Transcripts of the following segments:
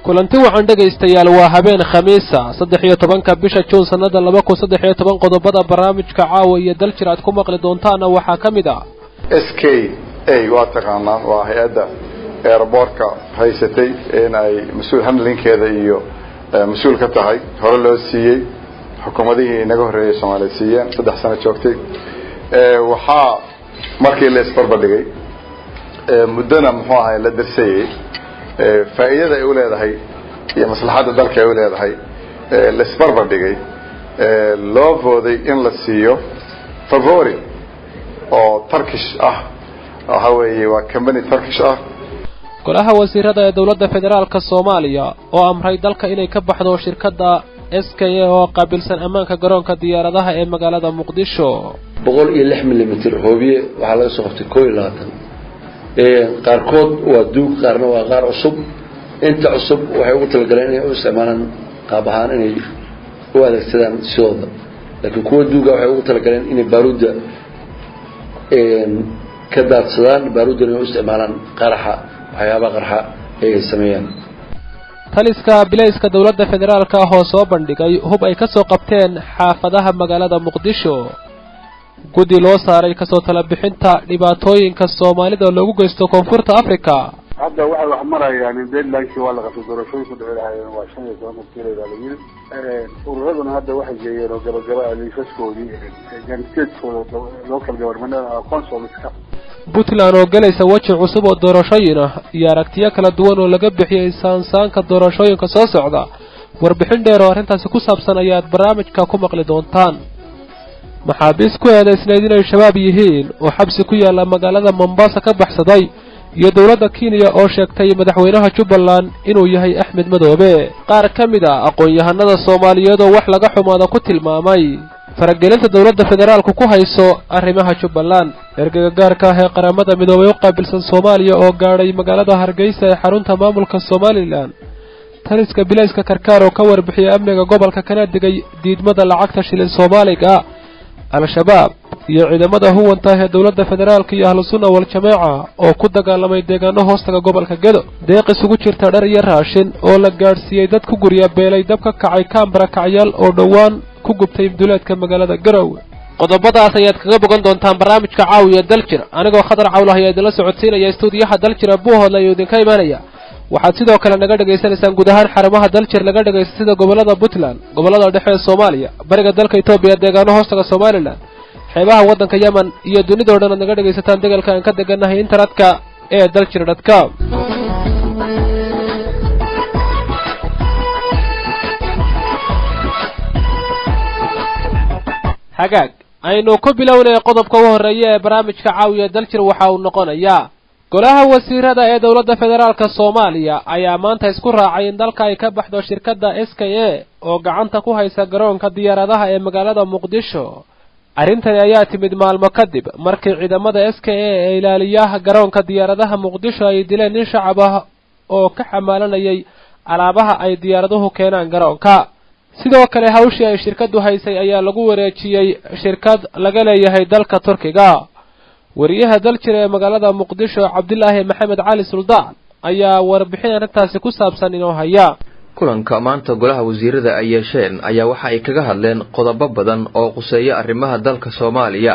kulanti wacan dhageystayaal waa habeen khamiisa 13 bisha June sanada 2013 qodobada barnaamijka caawa iyo daljir aad ku maqli doontaan waxa kamid ah SKA waa taqaanaan waa hay'adda airportka haysatay in ay mas'uul handlinkeeda iyo mas'uul ka tahay hore loo siiyay xukuumadihii inaga horeeyay Soomaaliya siiyeen 3 sano joogtay waxa markii la isbarbardhigay muddana muxuu ahaa la dirsayay faa'iidada ay u leedahay iyo maslaxada dalka ay u leedahay la isbarbardhigay loo fooday in la siiyo favori oo Turkish ah waxa weeye waa company Turkish ah golaha wasiirada ee dawladda federaalka Soomaaliya oo amray dalka inay ka baxdo shirkadda SKA oo qaabilsan amaanka garoonka diyaaradaha ee magaalada Muqdisho 106 mm hoobiye waxa laga soo qabtay 22 qaarkood waa duug qaarna waa qaar cusub inta cusub waxay ugu talagaleen inay u isticmaalaan qaab ahaan inay u adeegsadaan sidooda laakiin kuwa duuga waxay ugu talagaleen inay baaruudda ka daadsadaan baaruudda inay u isticmaalaan qaraxa waxyaaba qarxa ay sameeyaan taliska bilayska dawladda federaalka oo soo bandhigay hub ay ka soo qabteen xaafadaha magaalada Muqdisho gudi loo saaray ka soo tala bixinta dhibaatooyinka Soomaalida lagu geysto koonfurta Afrika hadda waxa wax marayaan deadline-kii waa la qabtay doorashooyinka dhacayeen waa 15 kiilada la yiri ururada hadda waxa jeeyeen oo gabagaba liisaskoodii ganacsiga local government consulska Puntland oo galaysa waji cusub oo doorashooyin ah iyo aragtiyo kala duwan oo laga bixiyay saansaanka doorashooyinka soo socda warbixin dheer oo arrintaasi ku saabsan ayaad barnaamijka ku maqli doontaan maxaabiis ku eedeysnayd inay shabaab yihiin oo xabsi ku yaala magaalada Mombasa ka baxsaday iyo dawladda Kenya oo sheegtay madaxweynaha Jubbaland inuu yahay Axmed Madoobe qaar kamid ah aqoon-yahanada Soomaaliyeed oo wax laga xumaado ku tilmaamay faragelinta dawladda federaalku ku hayso arrimaha Jubbaland ergeyga gaarka ah ee qaramada midoobay u qaabilsan Soomaaliya oo gaaray magaalada Hargeysa ee xarunta maamulka Somaliland taliska bilayska karkaar oo ka warbixiyay amniga gobolka kana digay diidmada lacagta shilin Soomaaliga al-shabaab iyo ciidamada huwanta ee dawladda federaalka iyo ahlu sunna wal jamaa oo ku dagaalamay deegaano hoostaga gobolka Gedo deeq isugu jirta dhar iyo raashin oo la gaarsiiyay dad ku guriya beelay dab ka kacay Kambara kacayal oo dhawaan ku gubtay duleedka magaalada Garowe qodobadaas ayaad kaga bogan doontaan barnaamijka caawiya daljir anigoo khadar cawlahay ee la socodsiinaya stuudiyaha daljir Buuhoodla iyo idinka imaanaya waxaad sidoo kale naga dhageysanaysaan guud ahaan xarumaha daljir laga dhageysto sida gobolada Puntland gobolada dhexe ee Soomaaliya bariga dalka Itoobiya deegaano hoostaga Somaliland xeebaha waddanka Yemen iyo dunida oo dhan naga dhageysataan degalka aan ka deganahay internetka ee daljir.com hagaag aynu ku bilownay qodobka ugu horeeya ee barnaamijka caawiya daljir waxa uu noqonayaa golaha wasiirada ee dawladda federaalka Soomaaliya ayaa maanta isku raacay in dalka ay ka baxdo shirkadda SKA oo gacanta ku haysa garoonka diyaaradaha ee magaalada Muqdisho arintani ayaa timid maalmo kadib markii ciidamada SKA ee ilaaliyaha garoonka diyaaradaha Muqdisho ay dileen nin shacab ah oo ka xamaalanayay alaabaha ay diyaaraduhu keenaan garoonka sidoo kale hawshii ay shirkadu haysay ayaa lagu wareejiyay shirkad laga leeyahay dalka Turkiga wariyaha daljir ee magaalada Muqdisho Cabdullaahi Maxamed Cali Suldaan ayaa warbixin arrintaasi ku saabsan inoo haya kulanka maanta golaha wasiirada ay yeesheen ayaa waxa ay kaga hadleen qodobo badan oo quseeya arrimaha dalka Soomaaliya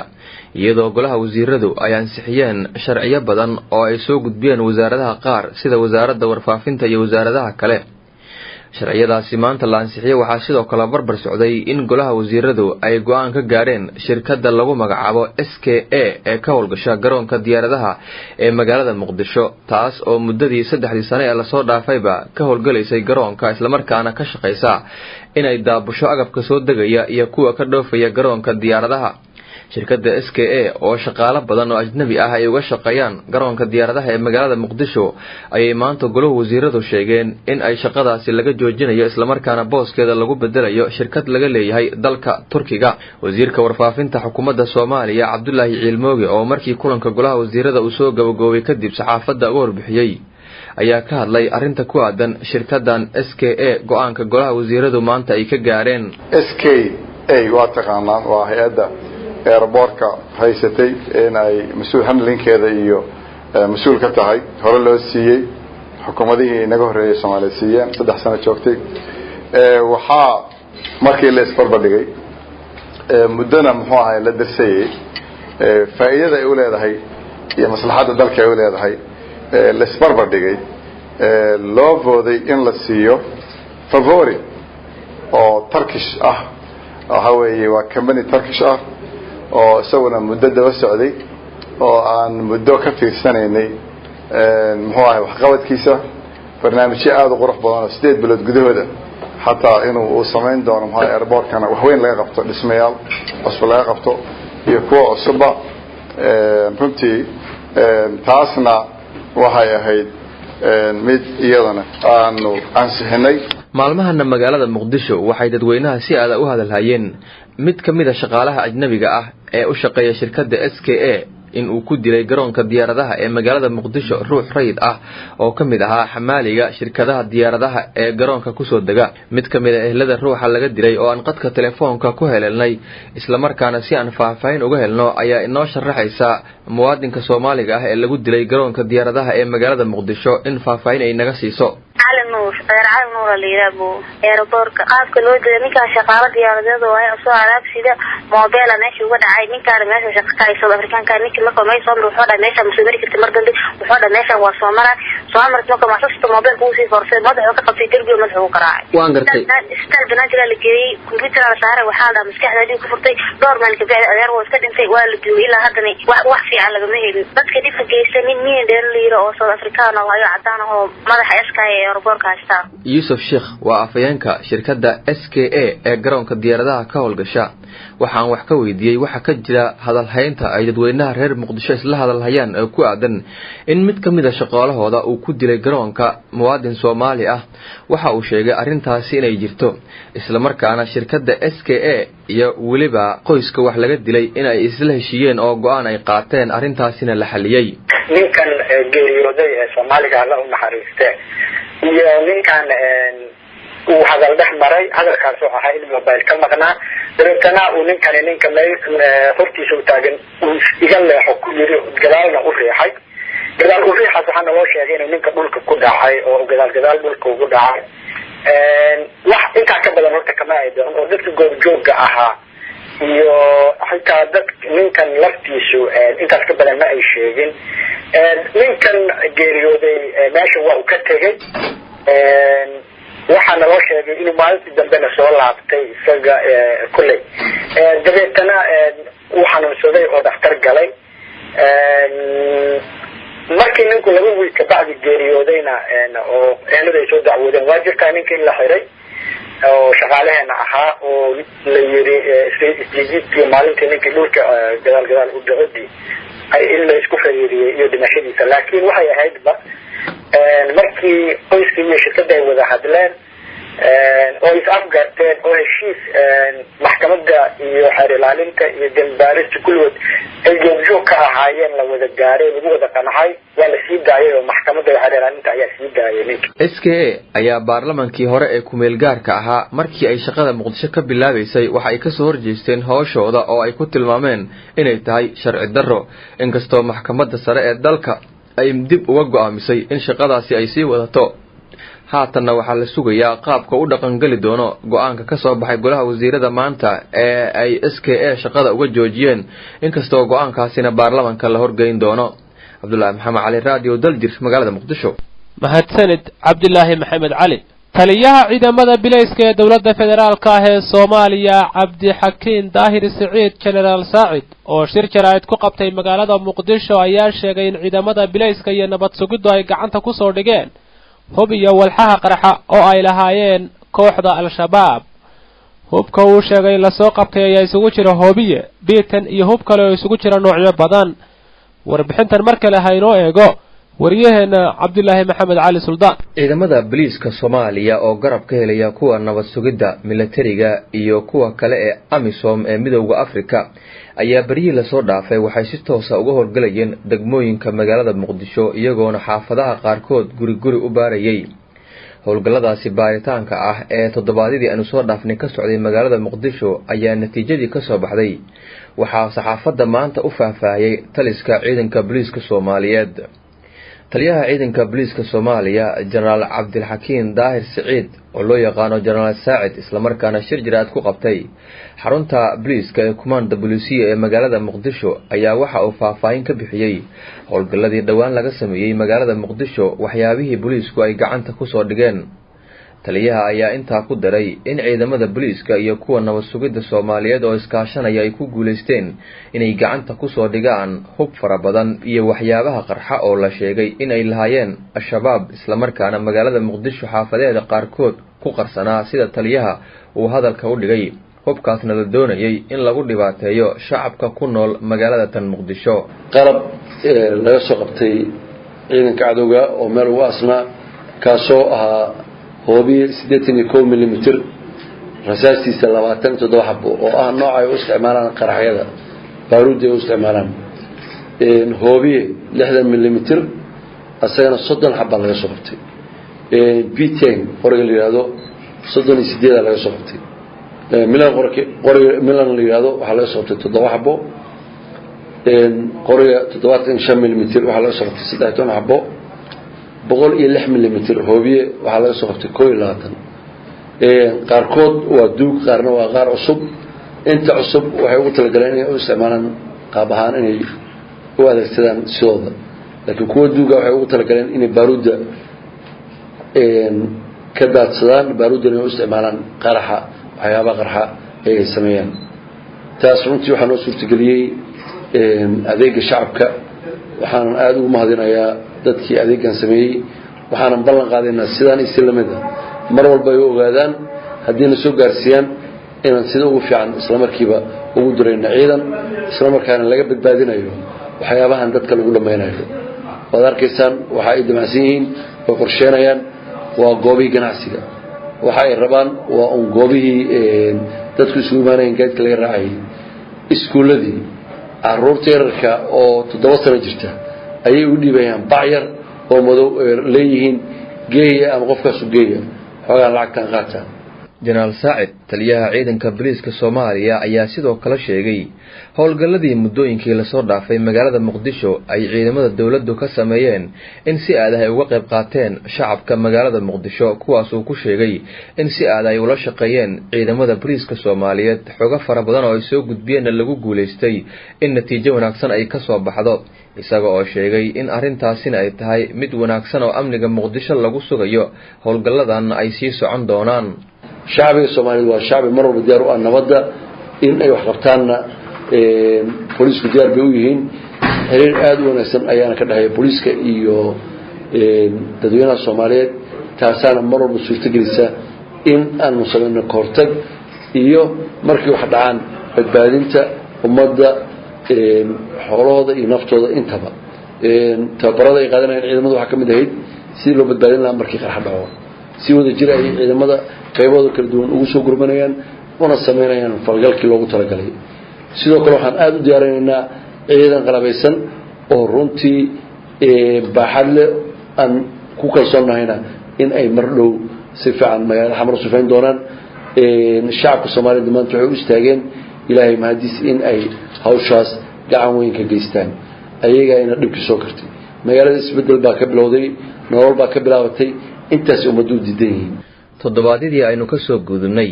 iyadoo golaha wasiiradu ay ansixiyeen sharciyo badan oo ay soo gudbiyeen wasaaradaha qaar sida wasaaradda warfaafinta iyo wasaaradaha kale sharciyadaasi maanta la ansixiyay waxaa sidoo kale barbar socday in golaha wasiiradu ay go'aan ka gaareen shirkadda lagu magacaabo SKA ee ka howlgasha garoonka diyaaradaha ee magaalada Muqdisho taas oo muddadii 3 sano ee la soo dhaafayba ka howlgalaysay garoonka isla markaana ka shaqeysa inay daabusho agabka soo degaya iyo kuwa ka dhoofaya garoonka diyaaradaha shirkadda SKA oo shaqaale badan oo ajnabi ah ay uga shaqeeyaan garoonka diyaaradaha ee magaalada Muqdisho ayay maanta golaha wasiiradu sheegeen in ay shaqadaasi laga joojinayo isla markaana booskeeda lagu bedelayo shirkad laga leeyahay dalka Turkiga wasiirka warfaafinta xukuumadda Soomaaliya Cabdullaahi Ciilmooge oo markii kulanka golaha wasiirada uu soo gabagaboobay kadib saxaafadda uga warbixiyay ayaa ka hadlay arinta ku aadan shirkaddan SKA go'aanka golaha wasiiradu maanta ay ka gaareen SKA waa taqaanaan waa hay'adda airportka haysatay in ay mas'uul handlinkeeda iyo mas'uul ka tahay hore loo siiyay xukuumadihii inaga horeeyay Soomaaliya siiyeen 3 sano joogtay waxaa markii la isbarbardhigay muddana muxuu ahay la darsayay faa'iidada ay u leedahay iyo maslaxada dalka ay u leedahay la isbarbardhigay loo vooday in la siiyo favori oo Turkish ah waxa weeye waa company Turkish ah oo isaguna muddo daba socday oo aan muddo ka fiirsanaynay muxuu ahay wax qabadkiisa barnaamijyo aad u qurux badan oo 8 bilood gudahooda hatta inuu sameyn doono muxuu airportkana wax weyn laga qabto dhismayaal cusub laga qabto iyo kuwa cusub runtii taasna waxay ahayd mid iyadana aanu ansixinay maalmahana magaalada Muqdisho waxay dadweynaha si aad u hadalhayeen mid kamid ah shaqaalaha ajnabiga ah ee u shaqeeya shirkadda SKA in uu ku dilay garoonka diyaaradaha ee magaalada Muqdisho ruux rayid ah oo kamid ahaa xamaaliga shirkadaha diyaaradaha ee garoonka ku soo daga mid kamid ah ehlada ruuxa laga dilay oo aan qadka telefoonka ku helenay isla markaana si aan faahfaahin uga helno ayaa inoo sharaxaysa muwaadinka Soomaaliga ah ee lagu dilay garoonka diyaaradaha ee magaalada Muqdisho in faahfaahin ay naga siiso عالم نور اللي يلعبوا ايربورك قاف كل وجه نيكا شغاله ديارده oo ay soo alaab sida mobile meesha uga dhacay ninka meesha shaqada ay South African ka ninka markuu may soo ruuxo meesha musumari ka markan wuxuu meesha waa Soomaaliya markuu ma soo mobile ku sii forse madaxu ka qabtay dirbiga madaxu qaraacay waan gartay istaan banaajiga la geeyay computer la saaray waxa la maskaxda ku furtay door meel ka bacay adeer waa iska dhintay waa la duway ilaa hadana wax fiican laga ma helin dadka dibka geystay nin dheer liiro oo South African ah ayaa cadaan ah madaxa SKA airportka haysta Yusuf Sheikh waa afayeenka shirkadda SKA ee garoonka diyaaradaha ka howlgasha waxaan wax ka weydiiyay waxa ka jira hadal haynta ay dadweynaha reer Muqdisho isla hadalhayaan oo ku aadan in mid kamid ah shaqaalahooda uu ku dilay garoonka muwaadin Soomaali ah waxa uu sheegay arintaasi inay jirto isla markaana shirkadda SKA iyo waliba qoyska wax laga dilay in ay isla heshiiyeen oo go'aan ay qaateen arintaasina la xaliyay ninkan geeriyooday ee Soomaaliga la u naxariistay iyo ninkan uu hadal dhex maray hadalkaas oo ahaa in mobile ka maqnaa dadkana uu ninkan ninka hortiisa u taagan uu iga leexo ku yiri gadaalna u riixay gadaal u riixay waxaan loo sheegay in ninka dhulka ku dhacay oo gadaal dhulka ugu dhacay wax inta ka badan horta kama ay doon oo dadka goobjooga ahaa iyo xitaa dad ninkan laftiisu intaas ka badan ma ay sheegin ninkan geeriyooday meesha waa uu ka tagay waxaana loo sheegay inuu maalintii dambena soo laabtay isaga kulay dabeetana uu xanuunsaday oo dhakhtar galay markii ninku laga wiil ka bacdi geeriyoodayna oo ehelada ay soo dacwoodeen waa jirtaa ninka in la xiray oo shaqaalaheena ahaa oo la yiri isjiidkii maalintii ninkii dhulka gadaal u dhacay ay in la isku xiriiriyay iyo dhimashadiisa laakiin waxay ahaydba markii qoyskii iyo shirkadda ay wada hadleen oo is afgarteen oo heshiis maxkamadda iyo xeer ilaalinta iyo dambaarista kulligood ay joogjoog ka ahaayeen la wada gaaray lagu wada qancay waa la sii daayay oo maxkamadda iyo xeer ilaalinta ayaa sii daayay ninka SKA ayaa baarlamankii hore ee kumeel gaarka ahaa markii ay shaqada Muqdisho ka bilaabaysay waxa ay ka soo horjeesteen hawshooda oo ay ku tilmaameen inay tahay sharci darro inkastoo maxkamadda sare ee dalka ay dib uga go'aamisay in shaqadaasi ay sii wadato haatanna waxaa la sugayaa qaabka u dhaqan gali doono go'aanka ka soo baxay golaha wasiirada maanta ee ay SKA shaqada uga joojiyeen inkastoo go'aankaasina baarlamanka la horgeyn doono Cabdullaahi Maxamed Cali Radio Daljir magaalada Muqdisho mahadsanid Cabdullaahi Maxamed Cali taliyaha ciidamada bilayska ee dawladda federaalka ah ee Soomaaliya Cabdi Xakiin Daahir Saciid General Saacid oo shir jaraa'id ku qabtay magaalada Muqdisho ayaa sheegay in ciidamada bilayska iyo nabad sugiddu ay gacanta ku soo dhigeen hub iyo walxaha qarxa oo ay lahaayeen kooxda Al-Shabaab hubka uu sheegay la soo qabtay ayaa isugu jira hoobiye beetan iyo hub kale oo isugu jira noocyo badan warbixintan markale haynoo eego wariyaheena Cabdullaahi Maxamed Cali Suldaan ciidamada booliiska Soomaaliya oo garab ka helaya kuwa nabad sugidda militariga iyo kuwa kale ee AMISOM ee midowga Afrika ayaa bariye la soo dhaafay waxay si toos ah uga howlgalayeen degmooyinka magaalada Muqdisho iyagoona xaafadaha qaarkood guri u baarayay howlgalladaasi baaritaanka ah ee toddobaadyadii aanu soo dhaafnay ka socday magaalada Muqdisho ayaa natiijadii ka soo baxday waxaa saxaafadda maanta u faahfaahiyay taliska ciidanka booliiska Soomaaliyeed taliyaha ciidanka booliiska Soomaaliya Generaal Cabdilxakiin Daahir Saciid oo loo yaqaano Generaal Saacid isla markaana shir jiraad ku qabtay xarunta booliiska ee Command Police ee magaalada Muqdisho ayaa waxa uu faahfaahin ka bixiyay howlgalladii dhawaan laga sameeyay magaalada Muqdisho waxyaabihii booliisku ay gacanta ku soo dhigeen. taliyaha ayaa intaa ku daray in ciidamada booliiska iyo kuwa nabad sugidda Soomaaliyeed oo iskaashanaya ay ku guuleysteen inay gacanta ku soo dhigaan hub fara badan iyo waxyaabaha qarxa oo la sheegay in ay lahaayeen al-shabaab isla markaana magaalada Muqdisho xaafadeeda qaarkood ku qarsanaa sida taliyaha uu hadalka u dhigay. hubkaasna la doonayay in lagu dhibaateeyo shacabka ku nool magaalada tan Muqdisho. qalab laga soo qabtay ciidanka cadowga oo meel ugu asnaa kaasoo ahaa hoobiye 81 millimeter rasaastiisa 27 xabo oo ah nooca ay u isticmaalaan qaraxyada baaruudda ay u isticmaalaan hoobiye 60 millimeter asagana 30 xabo laga soo qabtay B10 qoriga la yiraahdo 38 laga soo qabtay milan la yiraahdo waxa laga soo qabtay 7 xabo qoriga 75 millimeter waxa laga soo qabtay 13 xabo 106 millimeter hoobiye waxa laga soo qabtay 21 qaarkood waa duug qaarna waa qaar cusub inta cusub waxay ugu talagaleen inay u isticmaalaan qaab ahaan inay u adeegsadaan sidooda laakiin kuwa duuga waxay ugu talagaleen inay baaruudda ka daadsadaan baaruudda inay u isticmaalaan qaraxa waxyaabaha qarxa ay sameeyaan taas runtii waxaa noo suurtageliyey adeega shacabka waxaan aad ugu mahadinayaa dadkii adeegan sameeyay waxaan ballan qaadaynaa sidaan islamada mar walba ay ogaadaan haddii la soo gaarsiiyaan inaan sida ugu fiican isla markiiba ugu dirayna ciidan isla markaana laga badbaadinayo waxyaabahan dadka lagu dhameynayo wada arkaysaan waxa ay damacsan yihiin oo qorsheenayaan waa goobihii ganacsiga waxa ay rabaan waa un goobihii dadku isugu imaanayeen gaadka laga raacay iskuuladii carruurta yararka oo 7 sano jirta ayay u dhibayaan bacyar oo madow leeyihiin geeya ama qofkaas u geeya xogaa lacagtan qaata. Generaal Saacid taliyaha ciidanka booliiska Soomaaliya ayaa sidoo kale sheegay howlgalladii muddooyinkii la soo dhaafay magaalada Muqdisho ay ciidamada dawladdu ka sameeyeen in si aad ah uga qayb qaateen shacabka magaalada Muqdisho kuwaas oo ku sheegay in si aad ay ula shaqeeyeen ciidamada booliiska Soomaaliyeed xoga fara badan oo ay soo gudbiyeen lagu guuleystay in natiijo wanaagsan ay ka soo baxdo isaga oo sheegay in arintaasina ay tahay mid wanaagsan oo amniga Muqdisho lagu sugayo howlgalladan ay sii socon doonaan. shacbiga Soomaaliyeed waa shacbi mar walba diyaar u ah nabadda in ay wax qabtaanna booliisku diyaar bay u yihiin xiriir aad u wanaagsan ayaana ka dhaxeeya booliiska iyo dadweynaha Soomaaliyeed taasana mar walba suurtagelisa in aan musaabino kortag iyo markii wax dhacaan badbaadinta ummadda xoolahooda iyo naftooda intaba tababarada ay qaadanayaan ciidamadu waxa ka mid ahayd si loo badbaadin lahaa markii qarax dhaco si wada jir ay ciidamada qaybooda kala duwan ugu soo gurmanayaan una sameynayaan falgalkii loogu talagalay sidoo kale waxaan aad u diyaarinaynaa ciidan qalabeysan oo runtii baaxad leh aan ku kalsoonahayna in ay mar dhow si fiican magaalada xamar u sufeyn doonaan shacabka Soomaaliyeed maanta waxay u istaageen ilaahay mahadiis in ay hawshaas gacan weyn ka geystaan ayaga ina dhibki soo kartay magaalada isbedel baa ka bilowday nolol baa ka bilaabatay intaas umadu diidan yihiin toddobaadii aynu ka soo gudubnay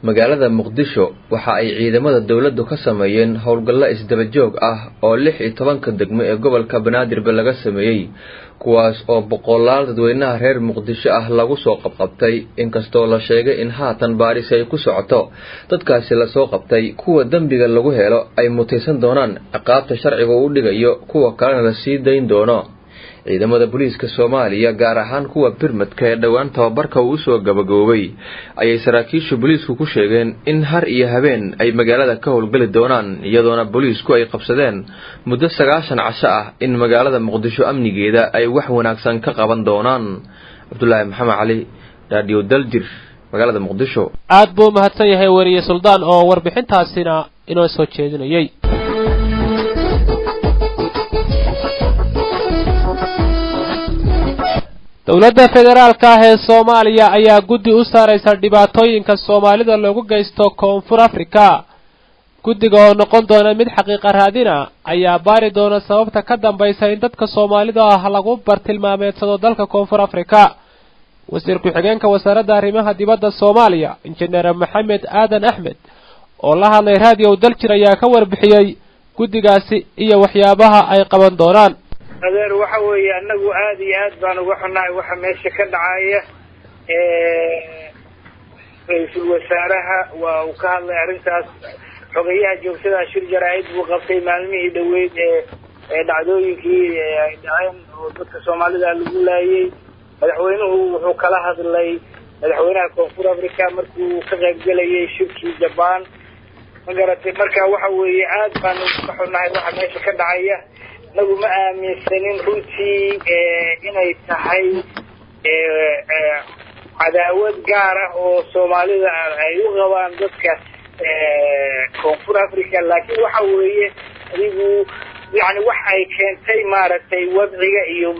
magaalada Muqdisho waxa ay ciidamada dawladdu ka sameeyeen howlgallo isdaba joog ah oo 16 degmo ee gobolka Banaadir laga sameeyay kuwaas oo boqolaal dadweynaha reer Muqdisho ah lagu soo qabqabtay inkastoo la sheegay in haatan baaris ay ku socoto dadkaasi la soo qabtay kuwa dambiga lagu helo ay mutaysan doonaan ciqaabta sharciga uu dhigayo kuwa kalena la sii dayn doono. ciidamada booliiska Soomaaliya gaar ahaan kuwa birmadka ee dhawaan tababarka uu soo gabagaboobay ayay saraakiisha booliisku ku sheegeen in har iyo habeen ay magaalada ka howlgali doonaan iyadoona booliisku ay qabsadeen muddo 9 casho ah in magaalada Muqdisho amnigeeda ay wax wanaagsan ka qaban doonaan. Abdullaahi Maxamed Cali Radio Daljir magaalada Muqdisho. aad buu mahadsan yahay wariye Suldaan oo warbixintaasina inoo soo jeedinayay. dawladda federaalka ah ee Soomaaliya ayaa guddi u saaraysa dhibaatooyinka Soomaalida loogu geysto Koonfur Afrika guddiga oo noqon doona mid xaqiiqa raadina ayaa baari doona sababta ka dambaysa in dadka Soomaalida ah lagu bartilmaameedsado dalka Koonfur Afrika. wasiir ku-xigeenka wasaaradda arrimaha dibadda Soomaaliya injineer Maxamed Aadan Axmed oo la hadlay raadiyo Daljir ayaa ka warbixiyay guddigaasi iyo waxyaabaha ay qaban doonaan. adeer waxa weeye anagu aad iyo aad baan uga xunahay waxa meesha ka dhacaya ra'iisul wasaaraha waa uu ka hadlay arrintaas xogayaha joogtada shir jaraa'id buu qabtay maalmihii dhaweyd ee dhacdooyinkii ay dhaceen oo dadka Soomaalida lagu laayay madaxweynuhu wuxuu kala hadlay madaxweynaha Koonfur Afrika markuu ka qayb galayay shirkii Japan magaratay marka waxa weeye aad baan uga xunahay waxa meesha ka dhacaya nagu ma aaminsanin runtii inay tahay cadaawad gaar ah oo Soomaalida ay u qabaan dadka Koonfur Afrika laakiin waxa weeye adigu yani wax ay keentay maaragtay wadciga iyo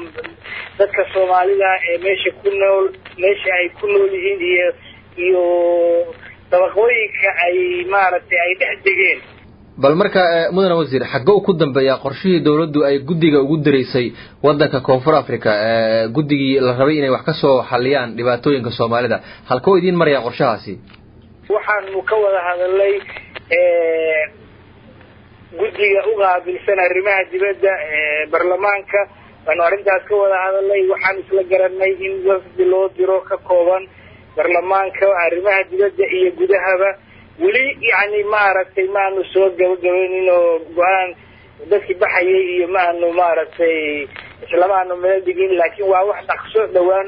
dadka Soomaalida ee meesha ay ku nool yihiin iyo dabaqooyinka ay maaragtay ay dhex degeen. bal marka mudane wasiir xagga uu ku dambeeyaa qorshihii dawladdu ay guddiga ugu direysay wadanka Koonfur Afrika guddigii la rabay inay wax ka soo xaliyaan dhibaatooyinka Soomaalida halkoo idin maraya qorshahaasi waxaanu ka wada hadalay guddiga u qaabilsan arrimaha dibadda baarlamaanka waanu arrintaas ka wada hadalay waxaan isla garanay in wafdi loo diro ka kooban baarlamaanka arrimaha dibadda iyo gudahaba weli yani maaragtay maanu soo gabagabaynin oo go'aan dadkii baxayay iyo maanu maaragtay islamaanu meel digin laakiin waa wax dhaqso dhawaan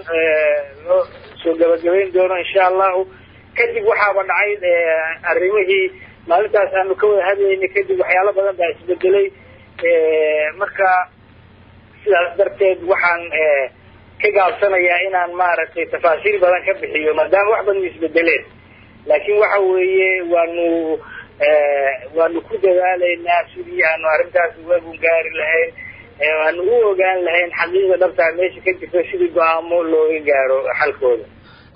loo soo gabagabayn doono insha Allah kadib waxaaba dhacay arrimihii maalintaas aanu ka wada hadlaynay kadib waxyaalo badan baa isbedelay marka sidaas darteed waxaan ka gaabsanayaa inaan maaragtay tafaasiil badan ka bixiyo maadaama wax badan isbedeleen laakiin waxa weeye waanu ku dadaalaynaa sidii aanu arrintaas uga gaari lahayn waanu u ogaan lahayn xaqiiqda dhabta meesha ka jirta sidii go'aamo looga gaaro xalkooda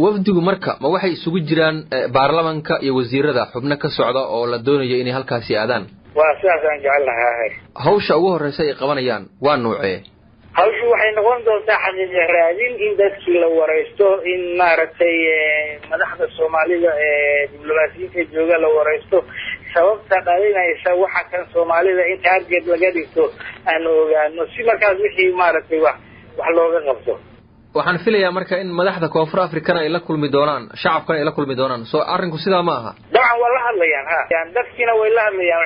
wafdigu marka ma waxay isugu jiraan baarlamaanka iyo wasiirada xubno ka socda oo la doonayo inay halkaasi aadaan waa sidaas aan jecelahay hawsha ugu horeysa ay qabanayaan waa nuucee hawshu waxay noqon doontaa xaqiiqo raadin in dadkii la wareysto in maaragtay madaxda Soomaalida diblomaasiyiinta jooga la wareysto sababta dhalinaysa waxa kan Soomaalida in target laga dhigto aan ogaano si markaas wixii maaragtay wax looga qabto waxaan filayaa marka in madaxda Koonfur Afrika ay la kulmi doonaan shacabkana ay la kulmi doonaan soo arrinku sidaa ma aha dabcan wala hadlayaan yani dadkina way la hadlayaan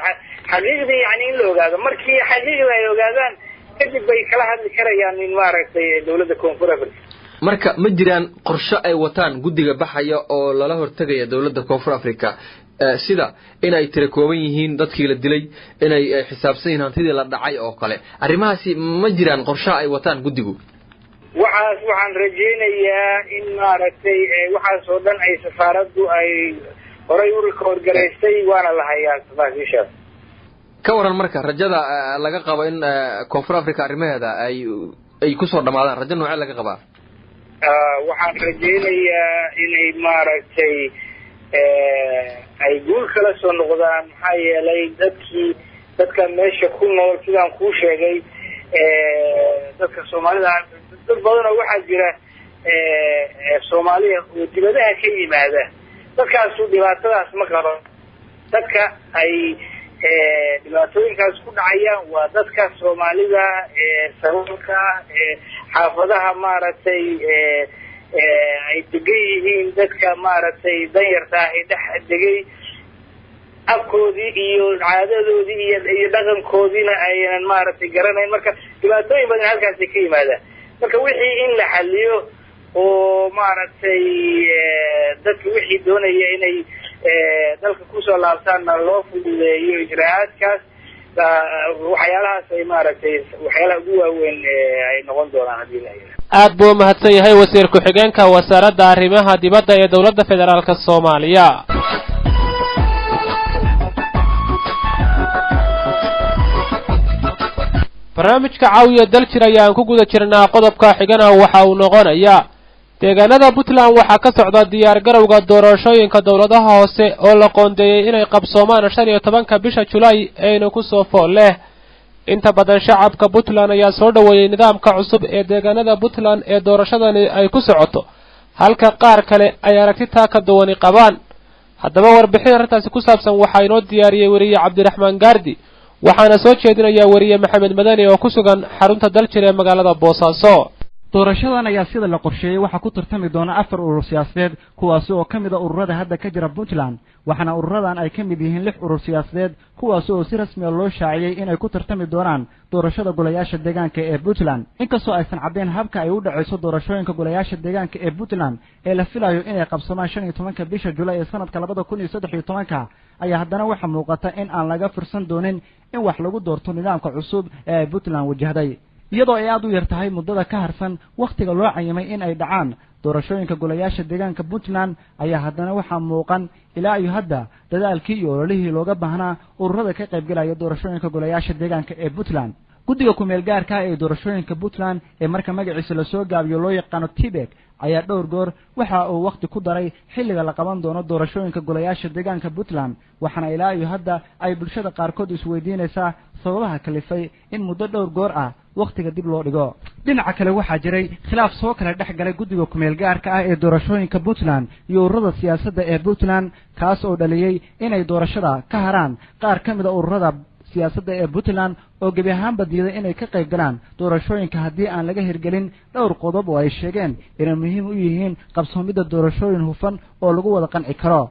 xaqiiqdii yani in la ogaado markii xaqiiqda ay ogaadaan kadib bay kala hadli karayaan in maaragtay dawladda Koonfur Afrika marka ma jiraan qorshe ay wataan guddiga baxaya oo lala hortagaya dawladda Koonfur Afrika sida in ay tira kooban yihiin dadkii la dilay in ay xisaabsan yihiin hantidii la dhacay oo kale arrimahaasi ma jiraan qorshe ay wataan guddigu waxaan rajeynayaa in maaragtay waxaas oo dhan ay safaaraddu ay horay u record gareysay waana la hayaa tafaasiishaas ka waran marka rajada laga qabo in Koonfur Afrika arrimaheeda ay ku soo dhamaadaan rajo nooc laga qabaa waxaan rajeynayaa inay maaragtay ay guul kala soo noqdaan maxaa yeelay dadka meesha ku nool sidaan kuu sheegay dadka Soomaalida dad badan oo waxaa jira Soomaaliya oo dibadaha ka yimaada dadkaas dhibaatadaas ma qabo dadka ay dhibaatooyinkaas ku dhacayaan waa dadka Soomaalida sababka xaafadaha maaragtay ay degan yihiin dadka maaragtay danyarta ah ee dhex degay afkoodii iyo caadadoodii iyo dhaqankoodiina aynan maaragtay garanayn marka dhibaatooyin badan halkaas ka yimaadaan marka wixii in la xaliyo oo maaragtay dadka wixii doonaya inay dalka ku soo laabtaanna loo fududeeyo ijraa'aadkaas waxyaalahaas ay maaragtay waxyaalaha ugu waaweyn ay noqon doonaan haddii la yidhaahdo aad buu mahadsan yahay wasiir ku-xigeenka wasaaradda arrimaha dibadda ee dawladda federaalka Soomaaliya barnaamijka caawiya Daljir ayaan ku guda jirnaa qodobka xigana waxa uu noqonayaa deegaanada Puntland waxaa ka socda diyaar garowga doorashooyinka dawladaha hoose oo la qoondeeyay inay qabsoomaan 15 bisha July ayna ku soo fooleh inta badan shacabka Puntland ayaa soo dhaweeyay nidaamka cusub ee deegaanada Puntland ee doorashadani ay ku socoto halka qaar kale ay aragtida ka duwan qabaan haddaba warbixin arrintaasi ku saabsan waxa inoo diyaariyay wariye Cabdiraxmaan Gaardi waxaana soo jeedinaya wariye Maxamed Madani oo ku sugan xarunta daljir ee magaalada Boosaaso doorashadan ayaa sida la qorsheeyay waxa ku tartami doona 4 urur siyaasadeed kuwaas oo kamid ah ururada hadda ka jira Puntland waxaana ururadan ay kamid yihiin 6 urur siyaasadeed kuwaas oo si rasmi ah loo shaaciyay inay ku tartami doonaan doorashada golayaasha deegaanka ee Puntland inkastoo aysan cadeen habka ay u dhacayso doorashooyinka golayaasha deegaanka ee Puntland ee la filayo inay qabsamaan 15 bisha July ee sanadka 2013 ayaa haddana waxa muuqata in aan laga fursan doonin in wax lagu doorto nidaamka cusub ee Puntland wajahday iyadoo ay aad u yartahay muddada ka harsan waqtiga loo cayimay in ay dhacaan doorashooyinka golayaasha deegaanka Puntland ayaa haddana waxa muuqan ilaa iyo hadda dadaalkii iyo ololihii looga baahnaa ururada ka qayb galaya doorashooyinka golayaasha deegaanka ee Puntland guddiga ku meel gaarka ah ee doorashooyinka Puntland ee marka magaciisa la soo gaabiyo loo yaqaan Tibek ayaa dhowr goor waxa uu waqti ku daray xilliga la qaban doono doorashooyinka golayaasha deegaanka Puntland waxaana ilaa iyo hadda ay bulshada qaarkood isweydiinaysaa sababaha kalifay in muddo dhowr goor ah waqtiga dib loo dhigo dhinaca kale waxaa jiray khilaaf soo kala dhex galay guddiga ku meel gaarka ah ee doorashooyinka Puntland iyo ururada siyaasadda ee Puntland kaas oo dhaliyay inay doorashada ka haraan qaar kamid ah ururada siyaasadda ee Puntland oo gabi ahaanba diiday inay ka qayb galaan doorashooyinka haddii aan laga hirgelin dhowr qodob oo ay sheegeen inay muhiim u yihiin qabsoomidda doorashooyin hufan oo lagu wada qanci karo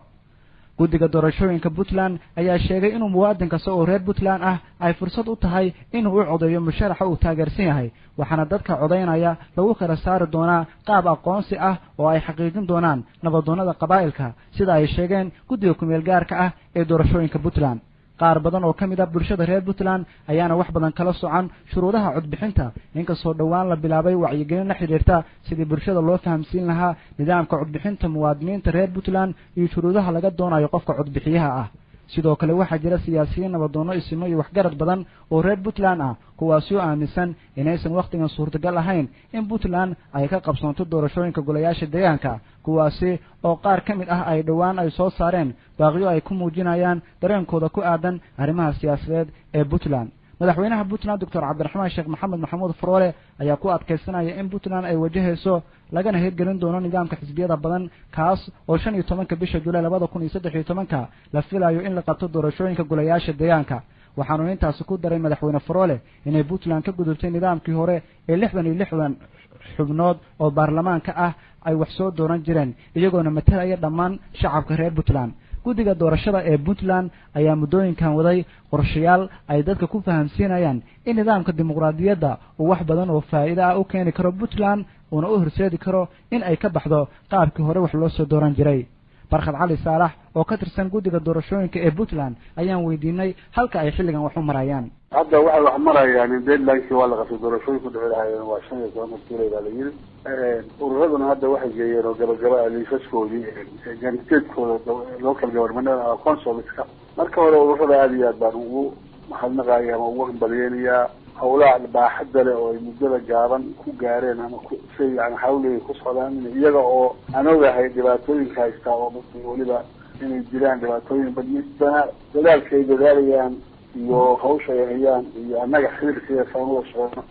guddiga doorashooyinka Puntland ayaa sheegay inuu muwaadin kasta oo reer Puntland ah ay fursad u tahay inuu u codeeyo musharaxa uu taageersan yahay waxaana dadka codeynaya lagu kala saari doonaa qaab aqoonsi ah oo ay xaqiijin doonaan nabadoonnada qabaa'ilka sida ay sheegeen guddiga ku meel gaarka ah ee doorashooyinka Puntland qaar badan oo kamid ah bulshada reer Puntland ayaana wax badan kala socon shuruudaha codbixinta inkastoo dhawaan la bilaabay wacyigelin la xiriirta sidii bulshada loo fahamsiin lahaa nidaamka codbixinta muwaadiniinta reer Puntland iyo shuruudaha laga doonayo qofka codbixiyaha ah sidoo kale waxaa jira siyaasiyiin nabadoono isimo iyo waxgarad badan oo reer Puntland ah kuwaas oo aaminsan inaysan waqtigan suurtagal ahayn in Puntland ay ka qabsoonto doorashooyinka golayaasha deegaanka kuwaasi oo qaar kamid ah ay dhawaan ay soo saareen baaqiyo ay ku muujinayaan dareenkooda ku aadan arrimaha siyaasadeed ee Puntland madaxweynaha Puntland Dr. Cabdiraxmaan Sheekh Maxamed Maxamuud Faroole ayaa ku adkeysanaya in Puntland ay wajahayso lagana hirgelin doono nidaamka xisbiyada badan kaas oo 15 bisha July 2013 la filayo in la qabto doorashooyinka golayaasha deegaanka waxaanu intaas ku daray madaxweyne Faroole inay Puntland ka gudubtay nidaamkii hore ee 66 xubnood oo baarlamaanka ah ay wax soo dooran jireen iyagoona matalaya dhammaan shacabka reer Puntland guddiga doorashada ee Puntland ayaa muddooyinkan waday qorshayaal ay dadka ku fahamsiinayaan in nidaamka dimuqraadiyadda uu wax badan oo faa'iido ah u keeni karo Puntland una u horseedi karo in ay ka baxdo qaabkii hore wax loo soo dooran jiray Barkhad Cali Saalax oo ka tirsan guddiga doorashooyinka ee Puntland ayaan weydiinay halka ay xilligan wax u marayaan hadda waxay wax marayaan deadline-kii waa la qabtay doorashooyinku dhexeeyay waa 15 July baa la yiri ururaduna hadda waxay geeyeen oo gabagaba liisaskoodii ganteedkooda local government consulska marka hore ururada aad iyo aad baan ugu mahadnaqayaa ama ugu hambalyeynaya hawlaha baaxadda leh oo ay muddada gaaban ku gaareen ama si yani hawlihii ku socdaan iyaga oo aan ogahay dhibaatooyinka haysta oo waliba inay jiraan dhibaatooyin badnaa dadaalka ay dadaalayaan iyo hawsha ay hayaan iyo annaga xiriirkeeda saamada socona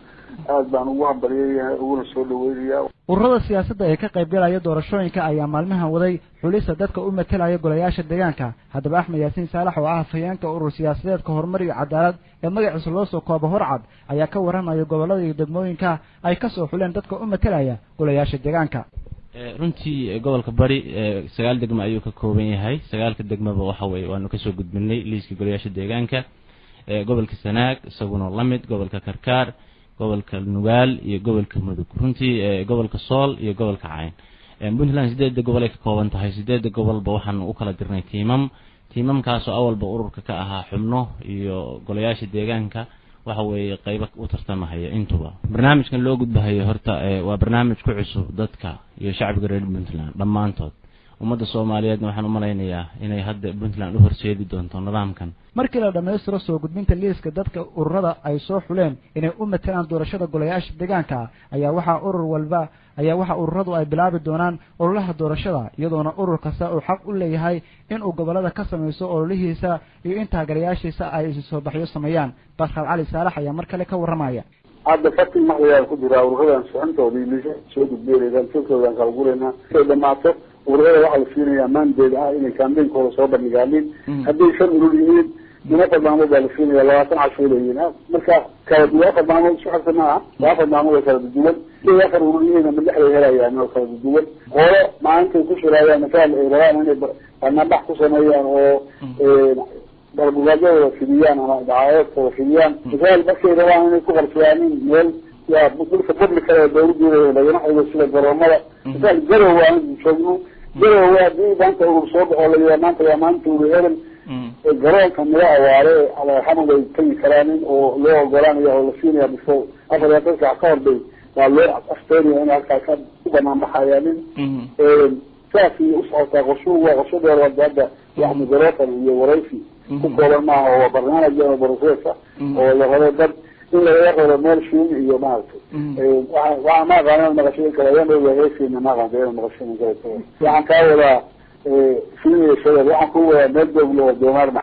aad baan ugu hambalyeeyaa uguna soo dhaweynaya ururada siyaasadda ee ka qayb galaya doorashooyinka ayaa maalmahan waday xulista dadka u metelaya golayaasha deegaanka haddaba Axmed Yaasiin Saalax oo ah afhayeenka urur siyaasadeedka horumar iyo cadaalad ee magaciisa loo soo koobo Horcad ayaa ka waramaya gobolada iyo degmooyinka ay ka soo xuleen dadka u metelaya golayaasha deegaanka runtii gobolka bari 9 degmo ayuu ka kooban yahay 9 degmaba waxa weey waanu ka soo gudbinay liiska golayaasha deegaanka gobolka Sanaag isaguna lamid gobolka Karkaar gobolka Nugaal iyo gobolka Mudug runtii gobolka Sool iyo gobolka Cayn Puntland 8 gobol ay ka kooban tahay 8 gobolba waxaan u kala dirnay tiimamkaas oo awalba ururka ka ahaa xubno iyo golayaasha deegaanka waxa weeye qayb u tartamaya intuba barnaamijkan loo gudbahayo horta waa barnaamij ku cusub dadka iyo shacabka reer Puntland dhamaantood ummadda Soomaaliyeedna waxaan u malaynayaa inay hadda Puntland u horseedi doonto nidaamkan markii la dhameystiro soo gudbinta liiska dadka ururada ay soo xuleen inay u matalaan doorashada golayaasha deegaanka ayaa waxa ururadu ay bilaabi doonaan ololaha doorashada iyadoona urur kasta uu xaq u leeyahay in uu gobolada ka sameeyo ololihiisa iyo in taageerayaashiisa ay isu soo baxyo sameeyaan Barkad Cali Saalax ayaa mar kale ka waramaya hadda fatin maxay ku jira ururadan socontoodii liiska soo gudbiyeen tilkoodan kala gureena soo dhamaato ururada waxa la fiirinayaa mandate inay campaign-kooda soo bandhigaan haddii shan urur yihiin minaka maamul baa la fiirinayaa 20 casho leeyihiin marka kala duwan maamul shuxabta maaha maamul kala duwan iyo afar urur yihiin ama lix ay helayaan oo kala duwan oo maanta ku shirayaan مثال ay rabaan inay bannabax ku sameeyaan oo barbugaadada fidiyaan ama dacaayadooda fidiyaan مثال markay rabaan inay ku qarsoonaan meel yaa bulshada public ee dawladda lagana xidho sida garoomada مثال garowa aan joogno garowa hadii maanta urur soo baxo la yiraahdo maanta urur helan garoonka mid awaare ala xamad ay tagi karaan oo loo ogolaanayo oo la siinayo bisoo afar iyo ka hor waa loo asteeriyo in halkaas ku banaan baxayaan saasi u socota qorshuhu wadada yani garoonkan iyo waraysi ku kooban maaha oo barnaamij iyo barnaamijka oo la rabo dad in la yaqoon meel shiin iyo maartay waa ma qaadan maqashiin kale ayaan oo heesina ma qaadan maqashiin kale waxaan ka wadaa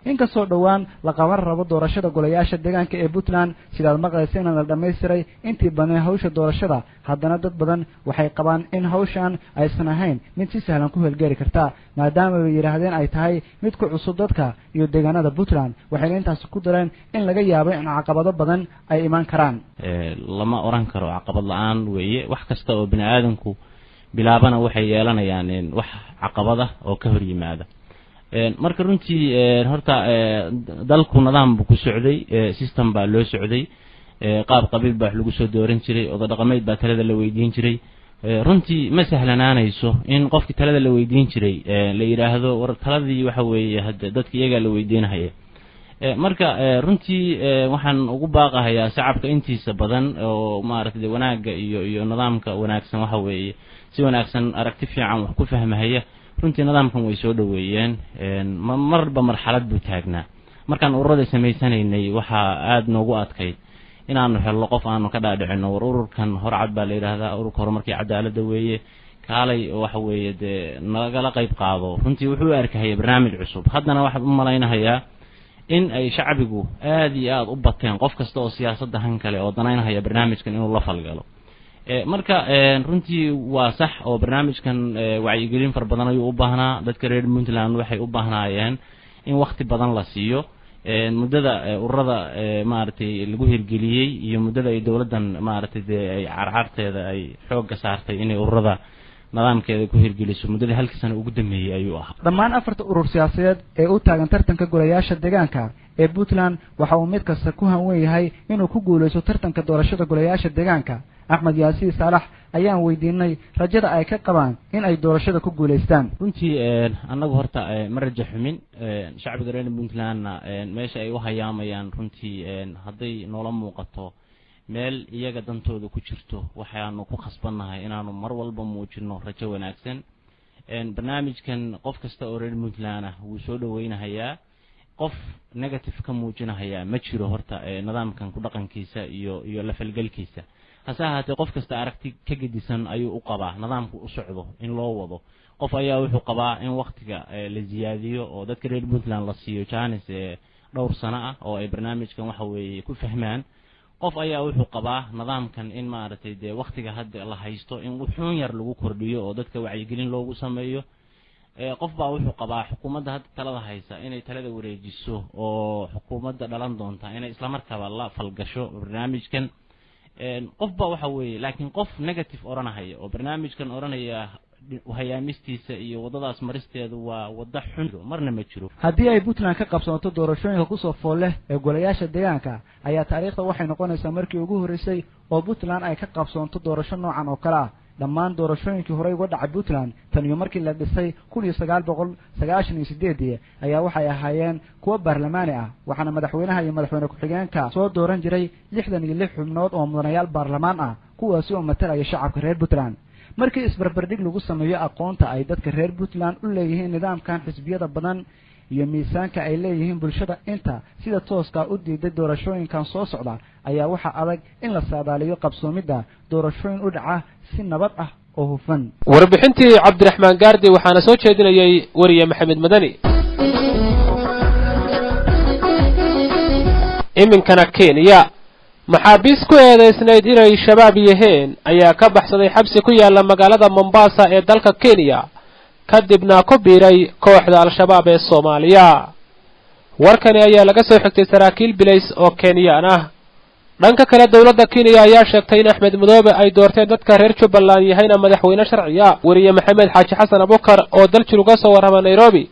inkastoo dhowaan la qaban rabo doorashada golayaasha deegaanka ee Puntland sidaad maqlaysa in la dhameystiray intii badan hawsha doorashada haddana dad badan waxay qabaan in hawshan aysan ahayn mid si sahlan ku helgeeri karta maadaama ay yiraahdeen ay tahay mid ku cusub dadka iyo deegaanada Puntland waxay intaas ku dareen in laga yaabo in caqabado badan ay iman karaan lama oran karo caqabad la'aan weeye wax kasta oo bini'aadanku bilaabana waxay yeelanayaan wax caqabada oo ka hor yimaada marka runtii horta dalku nidaam ku socday system baa loo socday qaab qabiil baa lagu soo dooran jiray oo dhaqameed baa talada la weydiin jiray runtii ma sahlanaanayso in qofkii talada la weydiin jiray la yiraahdo war taladii waxa weeye hadda dadka iyaga la weydiinaya marka runtii waxaan ugu baaqahayaa shacabka intiisa badan oo maaragtay wanaaga iyo nidaamka wanaagsan waxa weeye si wanaagsan aragti fiican wax ku fahmahaya runtii nidaamkan way soo dhaweeyeen marba marxalad buu taagnaa markaan ururada sameysanaynay waxa aad noogu adkayd inaanu helno qof aanu ka dhaadhicino ururkan horcad baa la yiraahdaa ururka horumarkii cadaaladda weeye kaalay waxa weeye de nagala qayb qaado runtii wuxuu arkayay barnaamij cusub haddana waxaan u malaynayaa in ay shacbigu aad iyo aad u bateen qof kasta oo siyaasadda han kale oo danaynaya barnaamijkan inuu la falgalo marka runtii waa sax oo barnaamijkan wacyigelin far badan ayuu u baahnaa dadka reer Puntland waxay u baahnaayeen in waqti badan la siiyo muddada ururada maartay lagu hirgeliyay iyo muddada ay dawladdan maartay ay carcarteeda ay xoog saartay inay ururada nidaamkeeda ku hirgeliso muddada halkii sano ugu dambeeyay ayuu ahaa dhammaan afarta urur siyaasadeed ee u taagan tartanka golayaasha deegaanka ee Puntland waxa uu mid kasta ku hanweyn yahay inuu ku guuleysto tartanka doorashada golayaasha deegaanka Axmed Yaasiin Saalax ayaan weydiinay rajada ay ka qabaan in ay doorashada ku guuleystaan runtii anagu horta ma rajo xumin shacabka reer Puntland meesha ay u hayaamayaan runtii haday noola muuqato meel iyaga dantooda ku jirto waxaanu ku khasbanahay inaanu mar walba muujino rajo wanaagsan barnaamijkan qof kasta oo reer Puntland ah wuu soo dhaweynayaa qof negative ka muujinaya ma jiro horta nidaamkan ku dhaqankiisa iyo la falgalkiisa hase ahaatee qof kasta aragti ka gedisan ayuu u qabaa nidaamku u socdo in loo wado qof ayaa wuxuu qabaa in waqtiga la ziyaadiyo oo dadka reer Puntland la siiyo chance dhowr sano ah oo ay barnaamijkan waxa weeye ku fahmaan qof ayaa wuxuu qabaa nidaamkan in maaragtay waqtiga hadda la haysto in wuxuun yar lagu kordhiyo oo dadka wacyigelin loogu sameeyo qof baa wuxuu qabaa xukuumadda hadda talada haysa inay talada wareejiso oo xukuumadda dhalan doonta inay isla markaaba la falgasho barnaamijkan qof baa waxa weeye laakiin qof negative oranaya oo barnaamijkan oranaya hayaamistiisa iyo wadadaas maristeedu waa wada xun marna ma jiro haddii ay Puntland ka qabsanto doorashooyinka ku soo fool leh ee golayaasha deegaanka ayaa taariikhda waxay noqonaysaa markii ugu horeysay oo Puntland ay ka qabsanto doorasho noocan oo kala dhammaan doorashooyinkii hore uga dhacay Puntland tan iyo markii la dhisay 1998 ayaa waxay ahaayeen kuwa baarlamaani ah waxaana madaxweynaha iyo madaxweyne ku-xigeenka soo dooran jiray 66 xubnood oo mudanayaal baarlamaan ah kuwaas oo matalaya shacabka reer Puntland markii isbarbardhig lagu sameeyo aqoonta ay dadka reer Puntland u leeyihiin nidaamkan xisbiyada badan iyo miisaanka ay leeyihiin bulshada inta sida tooska u diiday doorashooyinkan soo socda ayaa waxa adag in la saadaaliyo qabsoomida doorashooyin u dhaca si nabad ah oo hufan. warbixintii Cabdiraxmaan Gaardi waxaana soo jeedinayay wariye Maxamed Madani. iminkana Kenya maxaabiis ku eedeysnayd inay shabaab yihiin ayaa ka baxsaday xabsi ku yaala magaalada Mombasa ee dalka Kenya kadibna ku biiray kooxda al-shabaab ee Soomaaliya. warkani ayaa laga soo xigtay saraakiil bilays oo Kenyan ah. dhanka kale dawladda Kenya ayaa sheegtay in Axmed Madoobe ay doorteen dadka reer Jubbaland yahayna madaxweyne sharci ah. wariye Maxamed Xaaji Xasan Abukar oo dalka uga soo warama Nairobi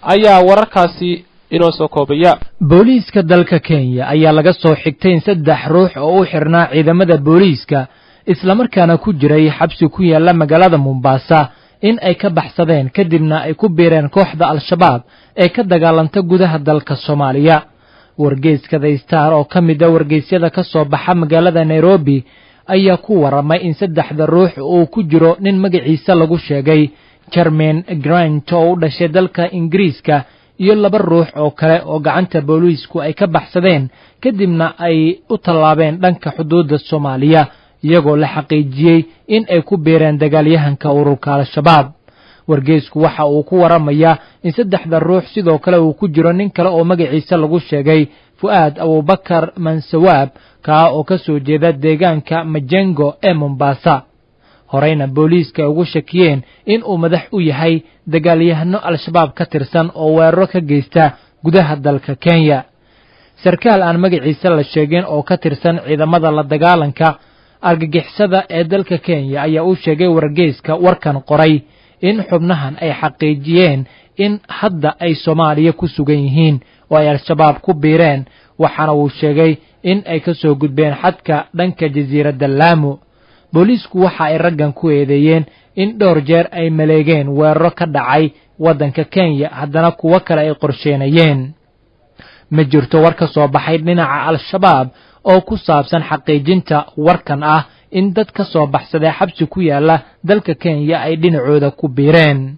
ayaa wararkaasi inoo soo koobaya. booliiska dalka Kenya ayaa laga soo xigtay in 3 ruux oo u xirnaa ciidamada booliiska isla markaana ku jiray xabsi ku yaala magaalada Mombasa in ay ka baxsadeen kadibna ay ku biireen kooxda al-shabaab ee ka dagaalanta gudaha dalka Soomaaliya. wargeyska The Star oo kamid ah wargeysyada ka soo baxa magaalada Nairobi ayaa ku waramay in 3 ruux oo ku jiro nin magaciisa lagu sheegay Jermaine Grant oo u dhashay dalka Ingiriiska iyo 2 ruux oo kale oo gacanta booliisku ay ka baxsadeen kadibna ay u tallaabeen dhanka xuduudda Soomaaliya iyagoo la xaqiijiyay in ay ku biireen dagaalyahanka ururka al-shabaab. wargeysku waxa uu ku waramayaa in 3 ruux sidoo kale uu ku jiro nin kale oo magaciisa lagu sheegay Fuad Abubakar Mansawaab ka oo ka soo jeeda deegaanka Majengo ee Mombasa. horeyna booliiska ugu shakiyeen in uu madax u yahay dagaalyahano al-shabaab ka tirsan oo weeraro ka geysta gudaha dalka Kenya. sarkaal aan magaciisa la sheegin oo ka tirsan ciidamada la dagaalanka argagixisada ee dalka Kenya ayaa u sheegay wargeyska warkan qoray in xubnahan ay xaqiijiyeen in hadda ay Soomaaliya ku sugan yihiin oo ay al-shabaab ku biireen waxaana uu sheegay in ay ka soo gudbeen xadka dhanka jasiiradda Lamu. booliisku waxa ay raggan ku eedeeyeen in dhowr jeer ay maleegeen weeraro ka dhacay waddanka Kenya haddana kuwa kale ay qorsheenayeen. ma jirto war ka soo baxay dhinaca al-shabaab oo ku saabsan xaqiijinta warkan ah in dad ka soo baxsaday xabsi ku yaala dalka Kenya ay dhinacooda ku biireen.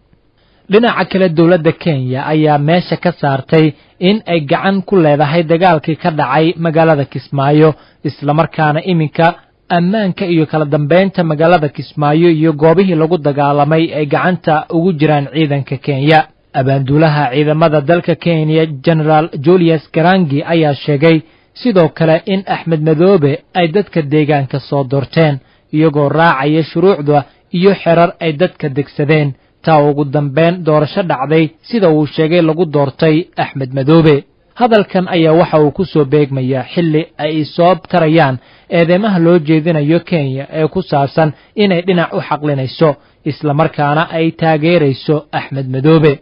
dhinaca kale dawladda Kenya ayaa meesha ka saartay in ay gacan ku leedahay dagaalkii ka dhacay magaalada Kismaayo isla markaana iminka ammaanka iyo kala dambeynta magaalada Kismaayo iyo goobihii lagu dagaalamay ay gacanta ugu jiraan ciidanka Kenya. abaanduulaha ciidamada dalka Kenya General Julius Karangi ayaa sheegay sidoo kale in Axmed Madoobe ay dadka deegaanka soo doorteen iyagoo raacaya shuruucda iyo xerar ay dadka degsadeen taa ugu dambeyn doorasho dhacday sida uu sheegay lagu doortay Axmed Madoobe. hadalkan ayaa waxa uu ku soo beegmayaa xilli ay soo tarayaan eedeymaha loo jeedinayo Kenya ee ku saabsan inay dhinac u xaqlinayso isla markaana ay taageerayso Axmed Madoobe.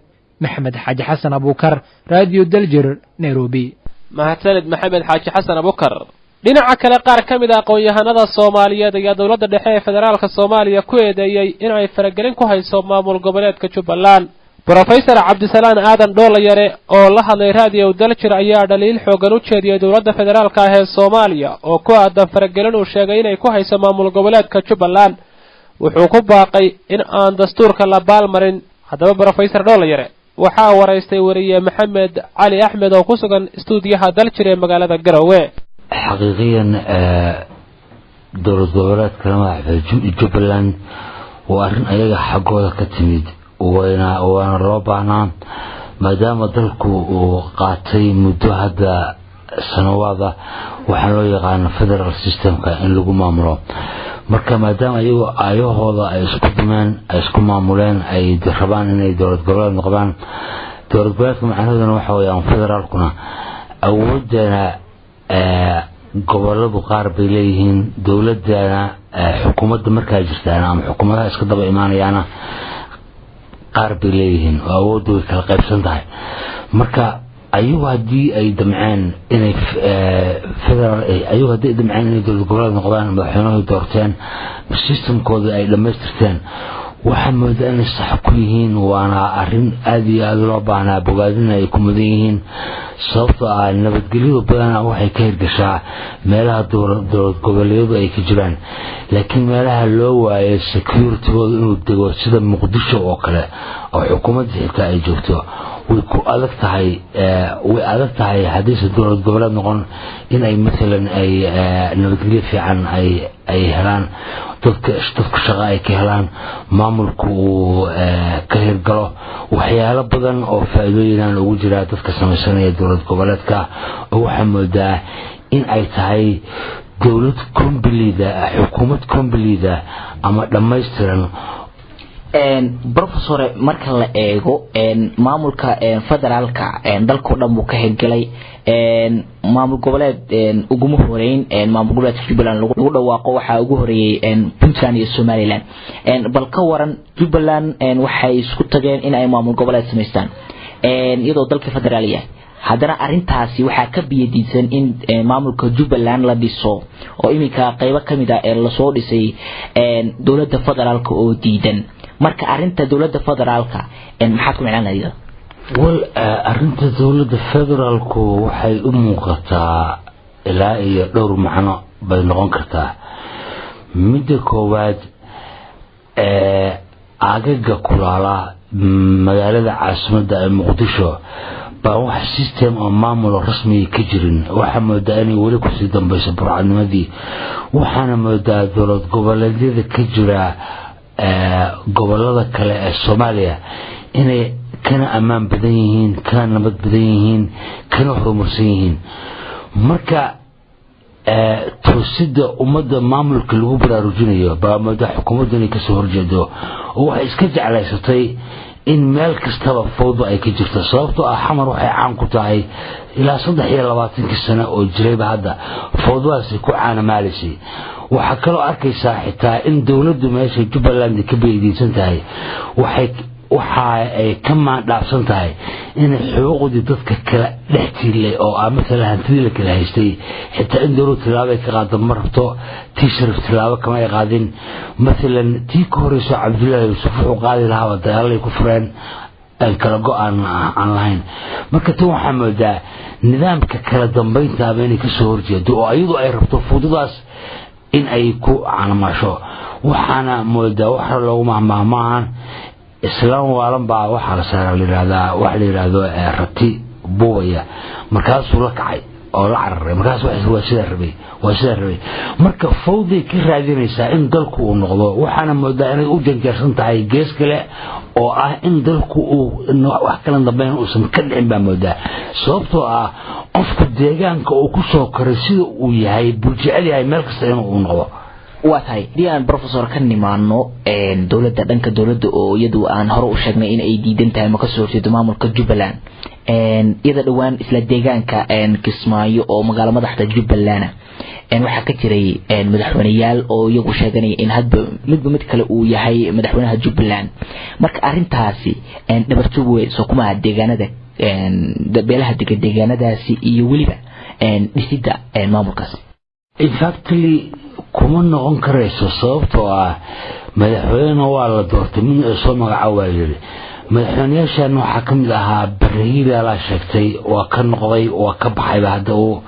Maxamed Xaaji Xasan Abukar Radio Daljir Nairobi. mahadsanid Maxamed Xaaji Xasan Abukar. dhinaca kale qaar ka mid ah aqoon-yahanada Soomaaliyeed iyo dawladda dhexe ee federaalka Soomaaliya ku eedeeyay in ay faragelin ku hayso maamul goboleedka Jubbaland. Professor Cabdisalaan Aadan Dhoolayare oo la hadlay Radio Daljir ayaa dhaliil xoogan u jeediyay dawladda federaalka ee Soomaaliya oo ku aadan faragelin uu sheegay inay ku hayso maamul goboleedka Jubbaland. wuxuu ku baaqay in aan dastuurka la baalmarin. haddaba Professor Dhoolayare waxaa waraystay wariye Maxamed Cali Axmed oo ku sugan stuudiyaha Daljir ee magaalada Garowe. xaqiiqiyan dowlad goboleedka Jubbaland waa arrin ayaga xaggooda ka timid waana loo baahnaan maadaama dalku uu qaatay muddo hadda sanawaada waxaa loo yaqaan federal systemka in lagu maamulo. marka maadaama ayagu ayahooda ay isku dumeen ay isku maamuleen ay rabaan inay dowlad goboleed noqdaan dowlad goboleedka macnaheeduna waxa weeyaan federaalkuna awoodana goboladu qaar bay leeyihiin dowladana xukuumadda markaa jirtaan ama xukuumadaha iska daba imaanayaana qaar bay leeyihiin oo awooddu way kala qaybsan tahay. marka ayagu haddii ay damceen inay dowlad goboleed noqdaan madaxweynuhu doorteen systemkooda ay dhammaystirteen waxaa moodaa inay sax ku yihiin waana arrin aad iyo aad loo baahnaa bogaadina ay ku mudan yihiin sababtoo ah nabadgelyadu badanaa waxay ka hirgashaa meelaha dowlad goboleedyadu ay ka jiraan laakiin meelaha loo waayay securitygooda inuu dego sida muqdisho oo kale oo xukuumadda xitaa ay joogto way adag tahay haddiise dowlad goboleed noqon in ay maalan ay nabadgelyo fiican ay helaan dadka shaqo ay ka helaan maamulku uu ka hirgalo waxyaalo badan oo faa'iidooyin ugu jira dadka samaysanaya dowlad goboleedka oo waxaa moodaa in ay tahay dowlad xukuumad complete ama dhammaystiran professor marka la eego maamulka federaalka dalka dhan uu ka hirgalay maamul goboleed ugu horeyn maamul goboleedka Jubbaland lagu dhawaaqo waxa ugu horeeyay Puntland iyo Somaliland bal ka waran Jubbaland waxay isku tageen in ay maamul goboleed sameystaan iyadoo dalka federaaliya haddana arintaasi waxa ka biyadiisan in maamulka Jubbaland la dhiso oo iminka qaybo kamid ah la soo dhisay dawladda federaalka oo diidan marka arinta dawladda federaalka maxaad ku macnaheedu arinta dawladda federaalku waxay u muuqataa ilaa iyo dhowr macno bay noqon kartaa midda koowaad agaga kulaala magaalada caasimadda ee Muqdisho baa wax system oo maamul rasmi ka jirin waxa moodaa inay wali ku sii dambayso burcadnimadii waxaana moodaa dowlad goboleedyada ka jira gobolada kale ee Soomaaliya inay kana amaan badan yihiin kana nabad badan yihiin kana horumarsan yihiin marka toosida ummadda maamulka lagu baraarujinayo baa moodaa xukuumaddu inay ka soo horjeedo oo waxay iska jeclaysatay in meel kastaba fawdo ay ka jirto sababtoo ah xamar waxay caan ku tahay ilaa 23 sano oo jirayba hadda fawdadaasi ku caanamaalisay waxa kale oo arkaysaa xitaa in dawladdu meesha Jubbaland ka beedinsan tahay waxa ay ka maandhaafsan tahay in xuquuqdii dadka kala dhextiilay oo ama hantidii la kala haystay xitaa in dawladdu tilaabo ka qaado marto tisharif tilaabo kama ay qaadin مثلا تيك هوريسو عبد الله يوسف وقال لها ودالله ku fureen kala go'an aan lahayn marka tuu xamada nidaamka kala dambeynta been ka soo horjeedo oo ayadu ay rabto fududaas in ay ku calamasho waxana moodaa waxa loogu mahmaamaan islaam waalan baa waxa la saaraa wax la yiraahdo rati buubaya markaas uu la kacay oo la cararay markaas waa sida rabay marka fawday ka raadinaysa in dalku uu noqdo waxana moodaa inay u janjarsan tahay gees kale oo ah in dalku uu wax kala dambeyn uu san ka dhicin baa moodaa sababtoo ah qofka deegaanka uu ku soo koray sida uu yahay bulshada yahay meel kasta inuu noqdo waa tahay diyan professor kan nimaano dawladda oo iyadu aan hore u sheegnay in ay diidan tahay ma ka soo horjeedo maamulka Jubbaland iyada dhawaan isla deegaanka Kismaayo oo magaalo madaxda Jubbaland waxa ka jiray madaxweynayaal oo iyagu sheeganay in hadba mid kale uu yahay madaxweynaha Jubbaland marka arintaasi dhabartu way soo kuma deegaanada beelaha deegaanadaasi iyo waliba dhisida maamulkaas exactly kuma noqon karayso sababtoo ah madaxweyne waa la doortay min soo magacaaway madaxweynayaashan waxa kamid ahaa barihiila la sheegtay waa ka noqday waa ka baxay hadda oo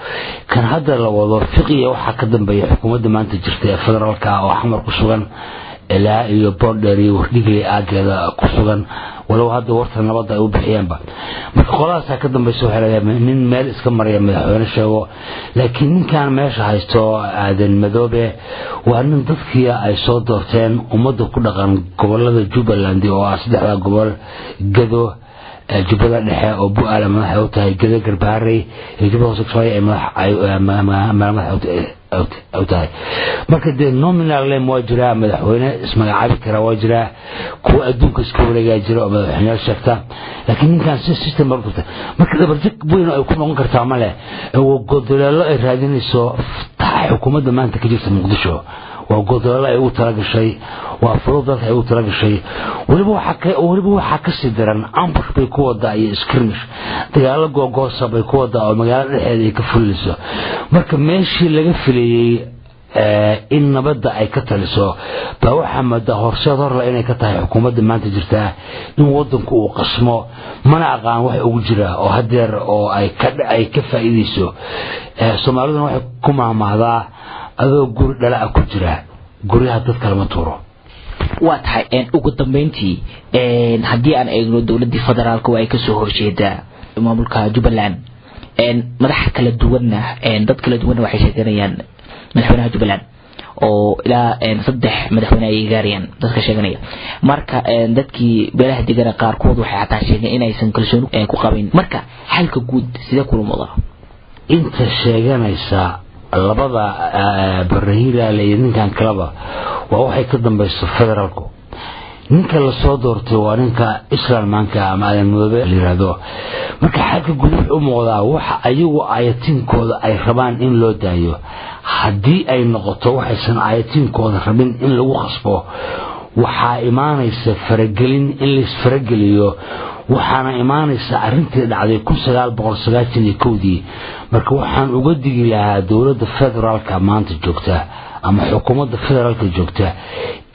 kan hadda la wado fiqiya waxa ka dambeeyay xukuumadda maanta jirta ee federaalka oo xamar ku sugan ilaa iyo border iyo wardhigley aageeda ku sugan walow hadda warta nabadda ay u bixiyeenba marka qolaas ka dambayso waxa laga yaabaa nin meel iska maraya madaxweyne sheego laakiin ninkan meesha haysto aadan madoobe waa nin dadkii ay soo doorteen ummadda ku dhaqan gobolada Jubbaland oo ah saddexda gobol Gado Jubbaland dhexe oo bu'aala madax u tahay Gado Garbaarey iyo Jubbaland Soomaali ay madax u tahay marka de nominal lem wajira madaxweyne ismagacaabi kara wajira kuwa adduunka iska wareega jira oo madaxweyne sheegta laakiin ninkan system barta marka dabarjig weyn ay ku noqon kartaa male oo godolaalo ay raadinayso xukuumadda maanta ka jirta Muqdisho waa godolaalo ay u talagashay waa furudad ay u talagashay waliba waxa ka sii daran ambush bay ku wada ay skirmish dagaal googoosa bay ku wada oo magaalada dhexdeeda ay ka fuliso marka meeshii laga filayay in nabadda ay ka taliso baa waxaa moodaa horseed horle inay ka tahay xukuumadda maanta jirtaa in wadanku uu qasmo mana aqaan wax ugu jira oo hadeer oo ay ka faa'iideyso Soomaaliduna waxay ku maamahdaa adoo guri dhala ku jira guriga dadka lama tuuro waa tahay ugu dambeyntii haddii aan eegno dawladda federaalka oo ay ka soo horjeedaa maamulka Jubbaland madax kala duwan dad kala duwan waxay sheeganayaan madaxweynaha Jubbaland oo ilaa 3 madaxweyne ay gaarayaan dadka sheeganaya marka dadkii beelaha deegaanka qaarkood waxay xataa sheegeen in aysan kalsooni ku qabin marka xalka guud sida kulmada inta sheeganaysa labada barahira leeyahay kalaba waa waxay ka dambayso federaalku ninka la soo doortay waa ninka islaamka ama madoobe yiraahdo marka xalka guud u muuqdaa waxa ayagu ayatiinkooda ay rabaan in loo daayo haddii ay noqoto waxaysan ayatiinkooda rabin in lagu qasbo waxaa imaanaysa faragelin in la isfarageliyo waxaana imaanaysa arintii dhacday 1991 marka waxaan uga digi lahaa dawladda federaalka maanta joogta ama xukuumadda federaalka joogta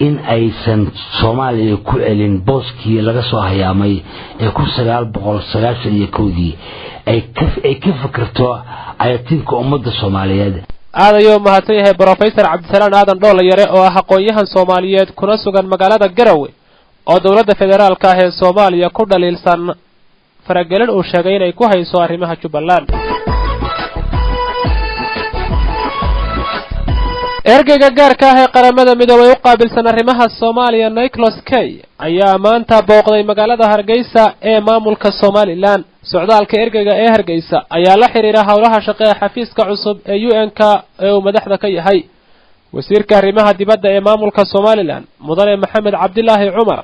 in aysan Soomaaliya ku celin booskii laga soo hayaamay ee 1991 ay ka fikirto ayatiinka ummadda Soomaaliyeed aadayo mahadsan yahay Professor Cabdisalaan Aadan Doolayare oo ah aqoon-yahan Soomaaliyeed kuna sugan magaalada Garowe oo dawladda federaalka ah ee Soomaaliya ku dhaliilsan faragelin uu sheegay inay ku hayso arrimaha Jubbaland ergeyga gaarka ah ee qaramada midoobay u qaabilsan arrimaha Soomaaliya Nicholas Kay ayaa maanta booqday magaalada Hargeysa ee maamulka Somaliland socdaalka ergeyga ee Hargeysa ayaa la xiriira hawlaha shaqo ee xafiiska cusub ee UN-ka ee uu madaxda ka yahay wasiirka arrimaha dibadda ee maamulka Somaliland mudane Maxamed Cabdilaahi Cumar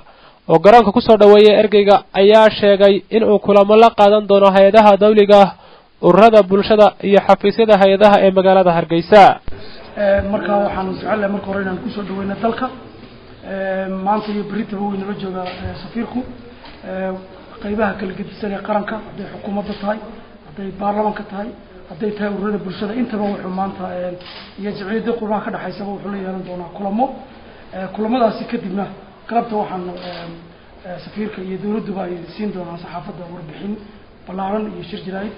oo garoonka ku soo dhaweeyay ergeyga ayaa sheegay in uu kulamo la qaadan doono hay'adaha dawliga ururada bulshada iyo xafiisyada hay'adaha ee magaalada Hargeysa marka waxaan jecelahay marka hore inaan ku soo dhaweeyno dalka maanta iyo berita weyn la jooga safiirku qaybaha kala gedisan ee qaranka haday xukuumadda tahay haday baarlamaanka tahay haday tahay ururada bulshada intaba wuxuu maanta iyo jiciyada qurbaha ka dhaxaysa wuxuu la yeelan doonaa kulamadaasi kadibna qalabta waxaan safiirka iyo dawladdu ay siin doonaan saxaafadda warbixin balaaran iyo shir jiraayid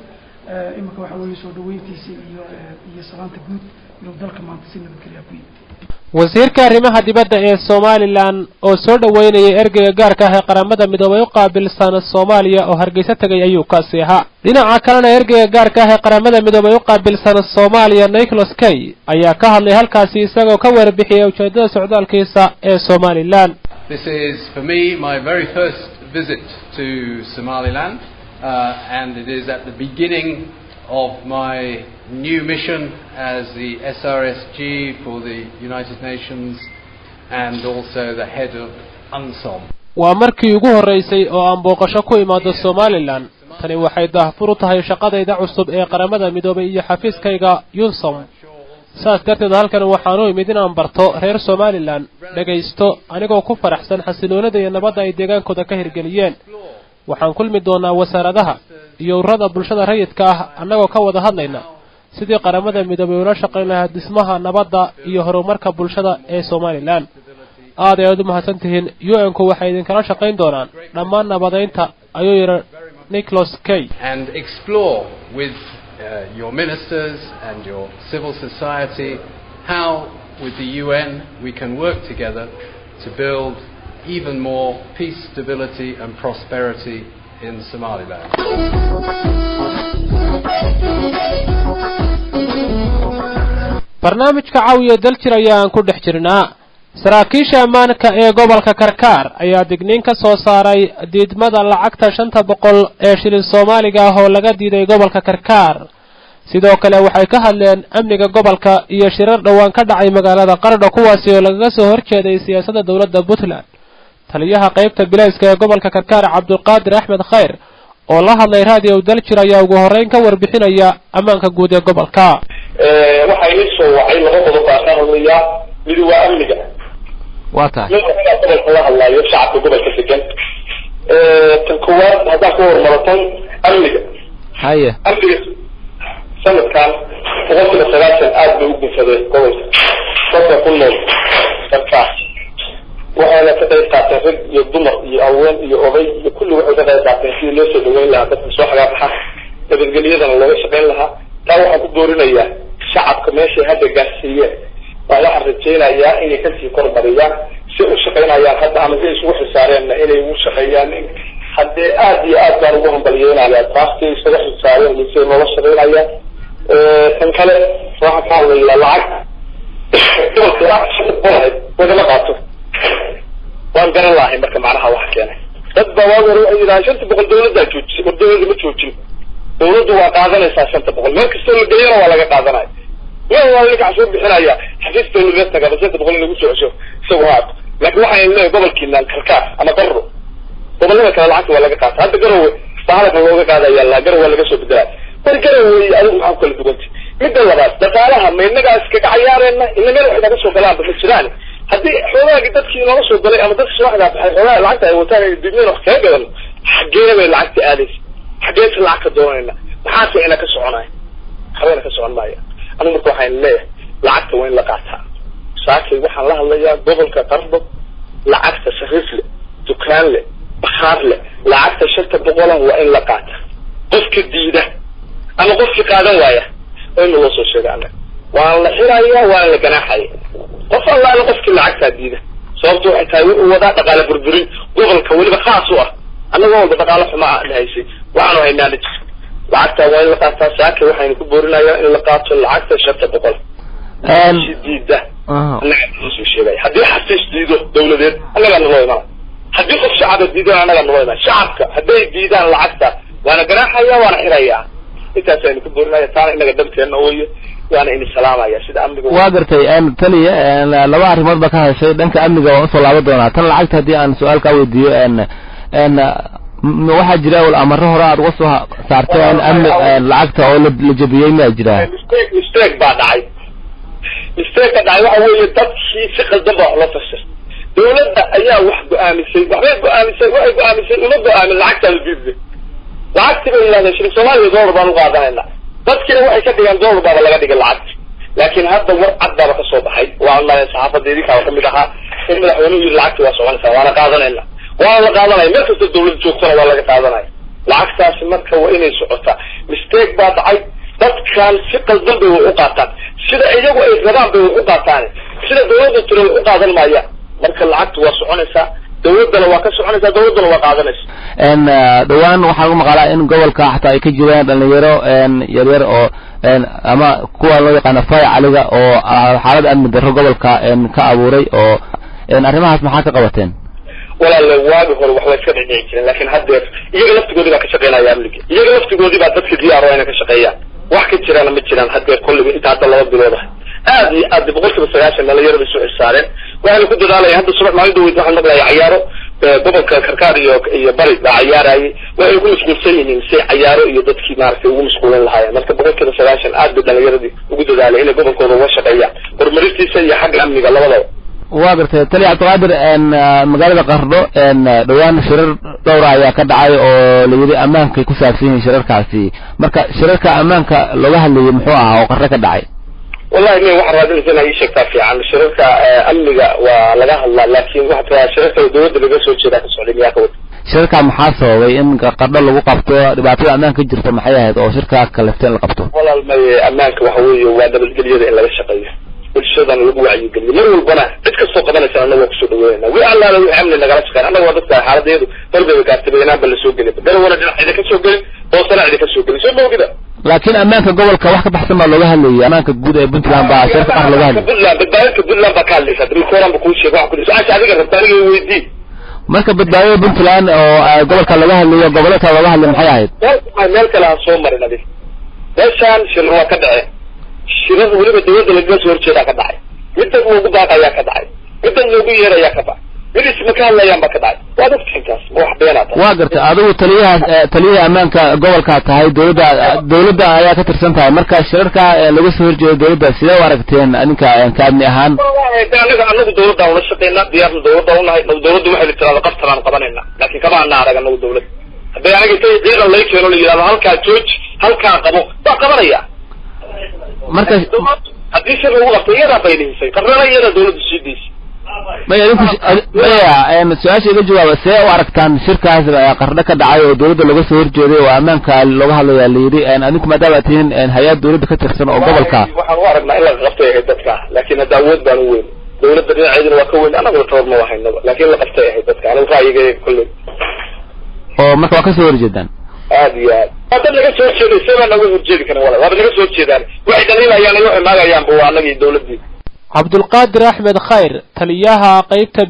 imika waxa weeye soo dhaweyntiisa iyo salaanta guud inuu dalka maanta si nabadgelyo ku yimid wasiirka arrimaha dibadda ee Somaliland oo soo dhaweynayay ergeyga gaarka ah ee qaramada midoobay u qaabilsan Soomaaliya oo Hargeysa tagay ayuu ka seexa dhinaca kalena ergeyga gaarka ah ee qaramada midoobay u qaabilsan Soomaaliya Nicholas Kay ayaa ka hadlay halkaasi isagoo ka warbixiyay ujeedada socdaalkiisa ee Somaliland This is for me my very first visit to Somaliland and it is at the beginning of my new mission as the SRSG for the United Nations and also the head of UNSOM. waa markii ugu horeysay oo aan booqasho ku imaado Somaliland tani waxay daahfur u tahay shaqadayda cusub ee qaramada midoobay iyo xafiiskayga UNSOM saas darteed halkan waxaan u imid inaan barto reer Somaliland dhageysto anigoo ku faraxsan xasiloonida iyo nabadda ay deegaankooda ka hirgeliyeen waxaan kulmi doonaa wasaaradaha iyo ururada bulshada rayidka ah annagoo ka wada hadlayna sidii qaramada midoobay ula shaqayn lahayd dhismaha nabadda iyo horumarka bulshada ee Somaliland aad ay u mahadsantihiin UN-ku waxay idin kala shaqayn doonaan dhammaan nabadeynta ayuu yiri Nicholas Kay and explore with your ministers and your civil society how with the UN we can work together to build even more peace, stability and prosperity in Somaliland. barnaamijka caawiya daljir ayaan ku dhex jirnaa saraakiisha ammaanka ee gobolka Karkaar ayaa digniin ka soo saaray diidmada lacagta 500 ee shilin Soomaaliga ah oo laga diiday gobolka Karkaar sidoo kale waxay ka hadleen amniga gobolka iyo shirar dhawaan ka dhacay magaalada Qardho kuwaas oo laga soo horjeeday siyaasadda dawladda Puntland taliyaha qaybta bilayska ee gobolka Karkaar Cabdulqaadir Axmed Khayr oo la hadlay raadiyo daljir ayaa ugu horeyn ka warbixinaya ammaanka guud ee gobolka waxay soo wacay laba qodob baa ka hadlaya mid waa amniga waata gobolka la hadlayo shacabka gobolka degan tan kuwaad hadda ku hormartay amniga haye amniga sanadkan boqolkiiba 90 aad bay u gudfadeen gobolka dadka ku nool dadkaas waxaana ka qayb qaateen rag iyo dumar iyo haween iyo oday iyo kulli waxay ka qayb qaateen sidii loo soo dhaweyn lahaa dadka soo xagaabaxa nabadgelyadana looga shaqayn lahaa taa waxaan ku doorinayaa shacabka meeshay hadda gaarsiiyeen waxaan rajaynayaa inay kasii kormariyaan si u shaqaynayaan hadda ama si isugu xisaareenna inay ugu shaqeeyaan haddee aad iyo aad baan ugu hambalyeynaya taastay isaga xisaareen misay noola shaqaynayaan tan kale waxaan ka hadlayaa lacag wadama qaato waan garan lahay marka macnaha waxa keenay dad baa waawar waxay yidhahaan 500 dawladdaa joojisay war dawladda ma joojin dawladdu waa qaadanaysaa 500 meel kastoo la geeyana waa laga qaadanaya waa laga cashuur bixinaya xafiis dawladeed taga 500 lagu soo cesho isagoo haat laakiin waxay leeyahay gobolkiina karkaar ama qarro gobolada kale lacagta waa laga qaataa hadda garowe bahalka looga qaadaya la garowe waa laga soo bedelaa war garowe adigu maxaa kala duwantay midda labaad dhaqaalaha ma inaga iska gacayaareenna in meel wax laga soo galaan ma jiraan haddii xoolaha dadkii nooga soo galay ama dadka soo xagaabay xoolaha lacagta ay wataan ay dibneen wax kaga gadan xageena bay lacagta aadaysa xageena lacagta doonayna maxaa soo ina ka soconay xaweena ka socon maaya anigu marka waxaan leeyahay lacagta waa in la qaataa saakay waxaan la hadlayaa gobolka qarbo lacagta sarifle dukaan le bakhaar le lacagta 500 waa in la qaataa qofka diida ama qofka qaadan waaya oo inuu soo sheegaana waan la xirayaa waan la ganaaxaya qof alla qofka lacagta diida sababtoo ay tahay uu wada dhaqaale burburin gobolka waliba khaas u ah anagoo wada dhaqaale xumo ah dhahaysay waxaanu haynaa lacagta waa in la qaataa saakay waxaynu ku boorinayaa in la qaato lacagta 500 diida soo sheegay haddii xafiis diido dawladeed anaga noo imaan haddii qof shacab diido anaga noo imaan shacabka hadday diidaan lacagta waana ganaaxaya waana xirayaa intaas aynu ku boorinayaa taana inaga danteena ooyo waana in salaamaya sida amniga waa gartay taliya laba arrimood ba ka hayay dhanka amniga oo soo laabo doona tan lacagta hadii aan su'aal ka weydiiyo waxa jira wal amarro hore aad uga soo saarteen amni lacagta oo la jabiyay ma jira mistake baa dhacay waxa weeye dadkii si qaldan baa la fasir dawladda ayaa wax go'aamisay waxay go'aamisay uma go'aamin lacagta la diiday lacagta bay ilaahay shirka Soomaaliya dollar baan u qaadanaynaa dadkina waxay ka dhigaan dollar baa laga dhigay lacag laakiin hadda war cad baa ka soo baxay waa la saxaafadeedii ka kamid ahaa in madaxweynuhu lacagta waa soconaysaa waana qaadanaynaa waa la qaadanay markasta dawladda joogtana waa laga qaadanay lacagtaas marka waa inay socotaa mistake baa dhacay dadkan si qaldan bay u qaataan sida iyagu ay rabaan bay u qaataan sida dawladda tiro u qaadan maaya marka lacagtu waa soconaysaa dawladana waa ka soconaysaa dawladana waa qaadanaysaa dhawaan waxaa lagu maqalaa in gobolka xataa ay ka jiraan dhalinyaro yaryar oo ama kuwa loo yaqaan fay caliga oo xaalad amni darro gobolka ka abuuray oo arrimahaas maxaa ka qabateen walaal waagi hore wax way iska dhicin jireen laakiin hadda iyaga laftigoodii baa ka shaqeynaya amniga iyaga laftigoodii baa dadka diyaar oo inay ka shaqeeyaan wax ka jiraan ma jiraan hadda kulliga inta hadda laba bilood ah aad iyo aad boqolkiiba 90 dhalinyarada soo xisaareen waxay ku dadaalayaan hadda subax maalin dawlad waxaan maqlayaa ciyaaro gobolka karkaar iyo bari baa ciyaarayay waxay ku mashquulsan yihiin si ciyaaro iyo dadkii maartay ugu mashquulan lahaayeen marka boqolkiiba 90 aad dhalinyaradii ugu dadaalay inay gobolkooda uga shaqeeyaan horumarintiisa iyo xagga amniga labadaba waa gartay taliya Cabdiqaadir magaalada Qardho dhawaan shirar dhowr ayaa ka dhacay oo la yiri amaanka ku saabsan yihiin shirarkaasi marka shirarka amaanka looga hadlayay muxuu ahaa oo Qardho ka dhacay wallahi ma waxa raadinayna ay sheegtaa fiican shirarka amniga waa laga hadlaa laakiin waxa shirarka dawladda laga soo jeedaa ka socday ka wada shirka maxaa sababay in Qardho lagu qabto dhibaatada amaanka jirta maxay ahayd oo shirka kalafteen la qabto wallahi ma amaanka waxa weeye waa nabadgelyada in laga shaqeeyo bulshada lagu wacyi geliyo mar walbana cid kastoo qabanaysa anagu ku soo dhaweynaa wi alla la amni nagala shaqeyn anagu waa dadka xaaladeedu dalbiga gaartay bal soo gelin garowana dhinaca ka soo gelin toosana cid ka soo gelin soo moogida laakiin amaanka gobolka wax ka baxsan baa looga hadlayay amaanka guud ee Puntland baa shirka qaar looga hadlayay Puntland baa ka hadlaysa dilkooran ku sheego wax ku dhiso adiga rabtaan inuu weydii marka badbaadada Puntland oo gobolka laga hadlayo gobolka laga hadlay maxay ahayd meel kale aan soo marin adiga meeshaan shir waa ka dhacay shirar waliba dawladda laga soo horjeeda ka dhacay midda ugu baaqaya ka dhacay midda ugu yeeraya ka dhacay midis ma ka hadlayaan ba ka dhacay waa dadkaas wax beenaata waa gartay adigu taliyaha amaanka gobolka tahay dawladda ayaa ka tirsan tahay marka shirarka laga soo horjeedo dawladda sidee u aragteen aninka kaadni ahaan anagu dawladda una shaqeynaa diyaarna dawladda unahay dawladdu waxay tirada qabtaan qabanayna laakiin kama ana arag anagu dawladda haddii anaga tay ciidan lay keeno la yiraahdo halkaa jooj halkaa qabo waa qabanaya marka haddii shir lagu qabtay iyadaa baynihisay qarnana iyada dawladdu sii daysay maya su-aasha iga jawaaba see u aragtaan shirkaas qardho ka dhacay oo dawladda laga soo horjeeday oo ammaanka looga hadlayaa la yidhi adinku maadaama aad tihiin hay-ad dawladda ka tirsan oo gobolka waxaan u aragnaa in laga qabtay ahayd dadka laakiin hadda awood baan u weyn dawladda dhinaceedina waa ka weyn anaguna tabar ma wahaynaba laakiin la qabtay ahayd dadka anigu ra'yigayga kolley oo marka waa kasoo horjeedaan aad iyo aad waa dad laga soo horjeeday see baa naga horjeedi karin wala waaba naga soo horjeedaan waxay dhaliilayaan iyo imaagayaanba waa anagii dawladdii cabdulqaadir axmed khayr taliyaha qaybta